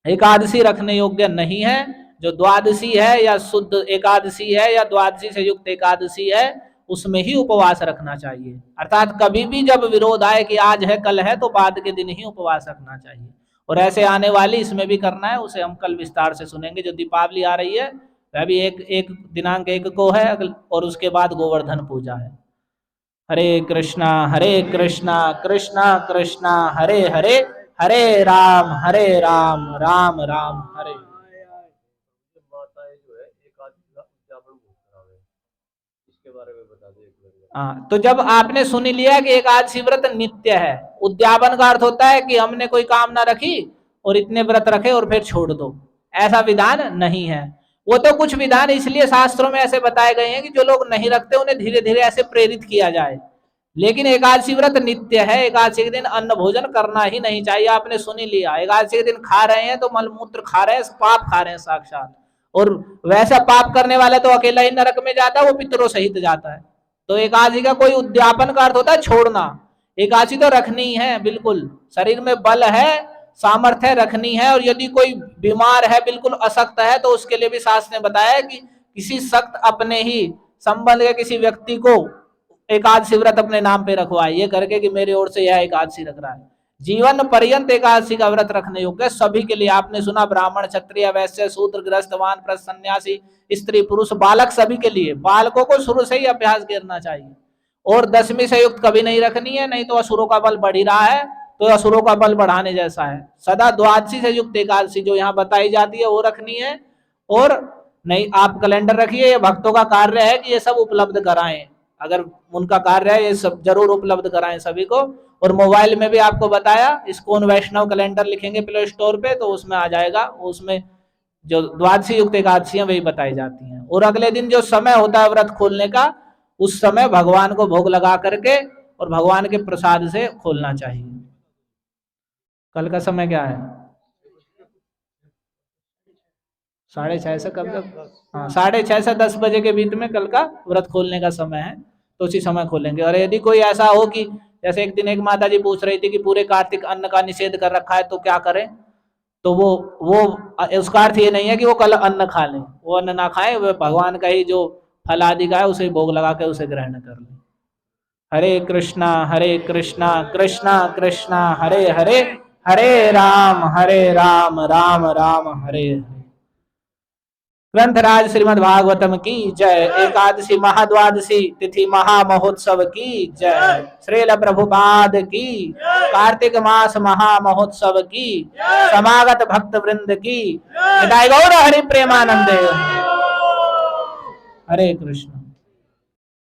एकादशी रखने योग्य नहीं है। जो द्वादशी है या शुद्ध एकादशी है या द्वादशी से युक्त एकादशी है उसमें ही उपवास रखना चाहिए। अर्थात कभी भी जब विरोध आए कि आज है कल है तो बाद के दिन ही उपवास रखना चाहिए। और ऐसे आने वाली इसमें भी करना है, उसे हम कल विस्तार से सुनेंगे। जो दीपावली आ रही है वह भी एक दिनांक 1 को है और उसके बाद गोवर्धन पूजा है। हरे कृष्णा कृष्णा कृष्णा हरे हरे, हरे राम राम राम हरे। माताएं जो है एकादशी का उद्यापन बहुत खराब है, इसके बारे में बता दो एक बार। हाँ, तो जब आपने सुन लिया कि एकादशी व्रत नित्य है, उद्यापन का अर्थ होता है कि हमने कोई कामना रखी और इतने व्रत रखे और फिर छोड़ दो, ऐसा विधान नहीं है। वो तो कुछ विधान इसलिए शास्त्रों में ऐसे बताए गए हैं कि जो लोग नहीं रखते उन्हें धीरे धीरे ऐसे प्रेरित किया जाए। लेकिन एकादशी व्रत नित्य है, एकादशी के दिन अन्न भोजन करना ही नहीं चाहिए। आपने सुन ही लिया, एकादशी के दिन खा रहे हैं तो मलमूत्र खा रहे हैं, पाप खा रहे हैं साक्षात। और वैसा पाप करने वाला तो अकेला ही नरक में जाता है, वो पितरों सहित जाता है। तो एकादशी का कोई उद्यापन का अर्थ होता है छोड़ना। एकादशी तो रखनी है, बिल्कुल शरीर में बल है, सामर्थ्य रखनी है। और यदि कोई बीमार है, बिल्कुल अशक्त है, तो उसके लिए भी शास्त्र ने बताया कि किसी सख्त अपने ही संबंध के किसी व्यक्ति को एकादशी व्रत अपने नाम पे रखवाए, ये करके कि मेरी ओर से यह एकादशी रख रहा है। जीवन पर्यंत एकादशी का व्रत रखने योग्य सभी के लिए। आपने सुना ब्राह्मण, क्षत्रिय, वैश्य, शूद्र, गृहस्थ, वानप्रस्थ, सन्यासी, स्त्री, पुरुष, बालक, सभी के लिए। बालकों को शुरू से ही अभ्यास करना चाहिए। और 10वीं से युक्त कभी नहीं रखनी है, नहीं तो असुरों का बल बढ़ ही रहा है, तो असुरों का बल बढ़ाने जैसा है। सदा द्वादशी से युक्त एकादशी जो यहाँ बताई जाती है वो रखनी है। और नहीं, आप कैलेंडर रखिए, ये भक्तों का कार्य है कि ये सब उपलब्ध कराएं। अगर उनका कार्य है, ये सब जरूर उपलब्ध कराएं सभी को। और मोबाइल में भी आपको बताया, इस्कॉन वैष्णव कैलेंडर लिखेंगे प्ले स्टोर पे तो उसमें आ जाएगा। उसमें जो द्वादशी युक्त एकादशियां वही बताई जाती हैं। और अगले दिन जो समय होता है व्रत खोलने का, उस समय भगवान को भोग लगा करके और भगवान के प्रसाद से खोलना चाहिए। कल का समय क्या है? 6:30 से कब तक? हाँ, 6:30 से 10 बजे के बीच में कल का व्रत खोलने का समय है, तो उसी समय खोलेंगे। और यदि कोई ऐसा हो कि जैसे एक दिन एक माता जी पूछ रही थी कि पूरे कार्तिक अन्न का निषेध कर रखा है तो क्या करें, तो वो उसका अर्थ ये नहीं है कि वो कल अन्न खा लें, वो अन्न ना खाएं, वो भगवान का ही जो फल आदि का है उसे भोग लगा के उसे ग्रहण कर लें। हरे कृष्णा कृष्णा कृष्णा हरे हरे, हरे राम राम राम हरे हरे। ग्रंथराज श्रीमद् भागवतम की जय। एकादशी महाद्वादशी तिथि महामहोत्सव की जय। श्रील प्रभुपाद की, कार्तिक मास महामहोत्सव की, समागत भक्त वृंद की, निताई गौर हरि प्रेमानंदे। हरे कृष्ण।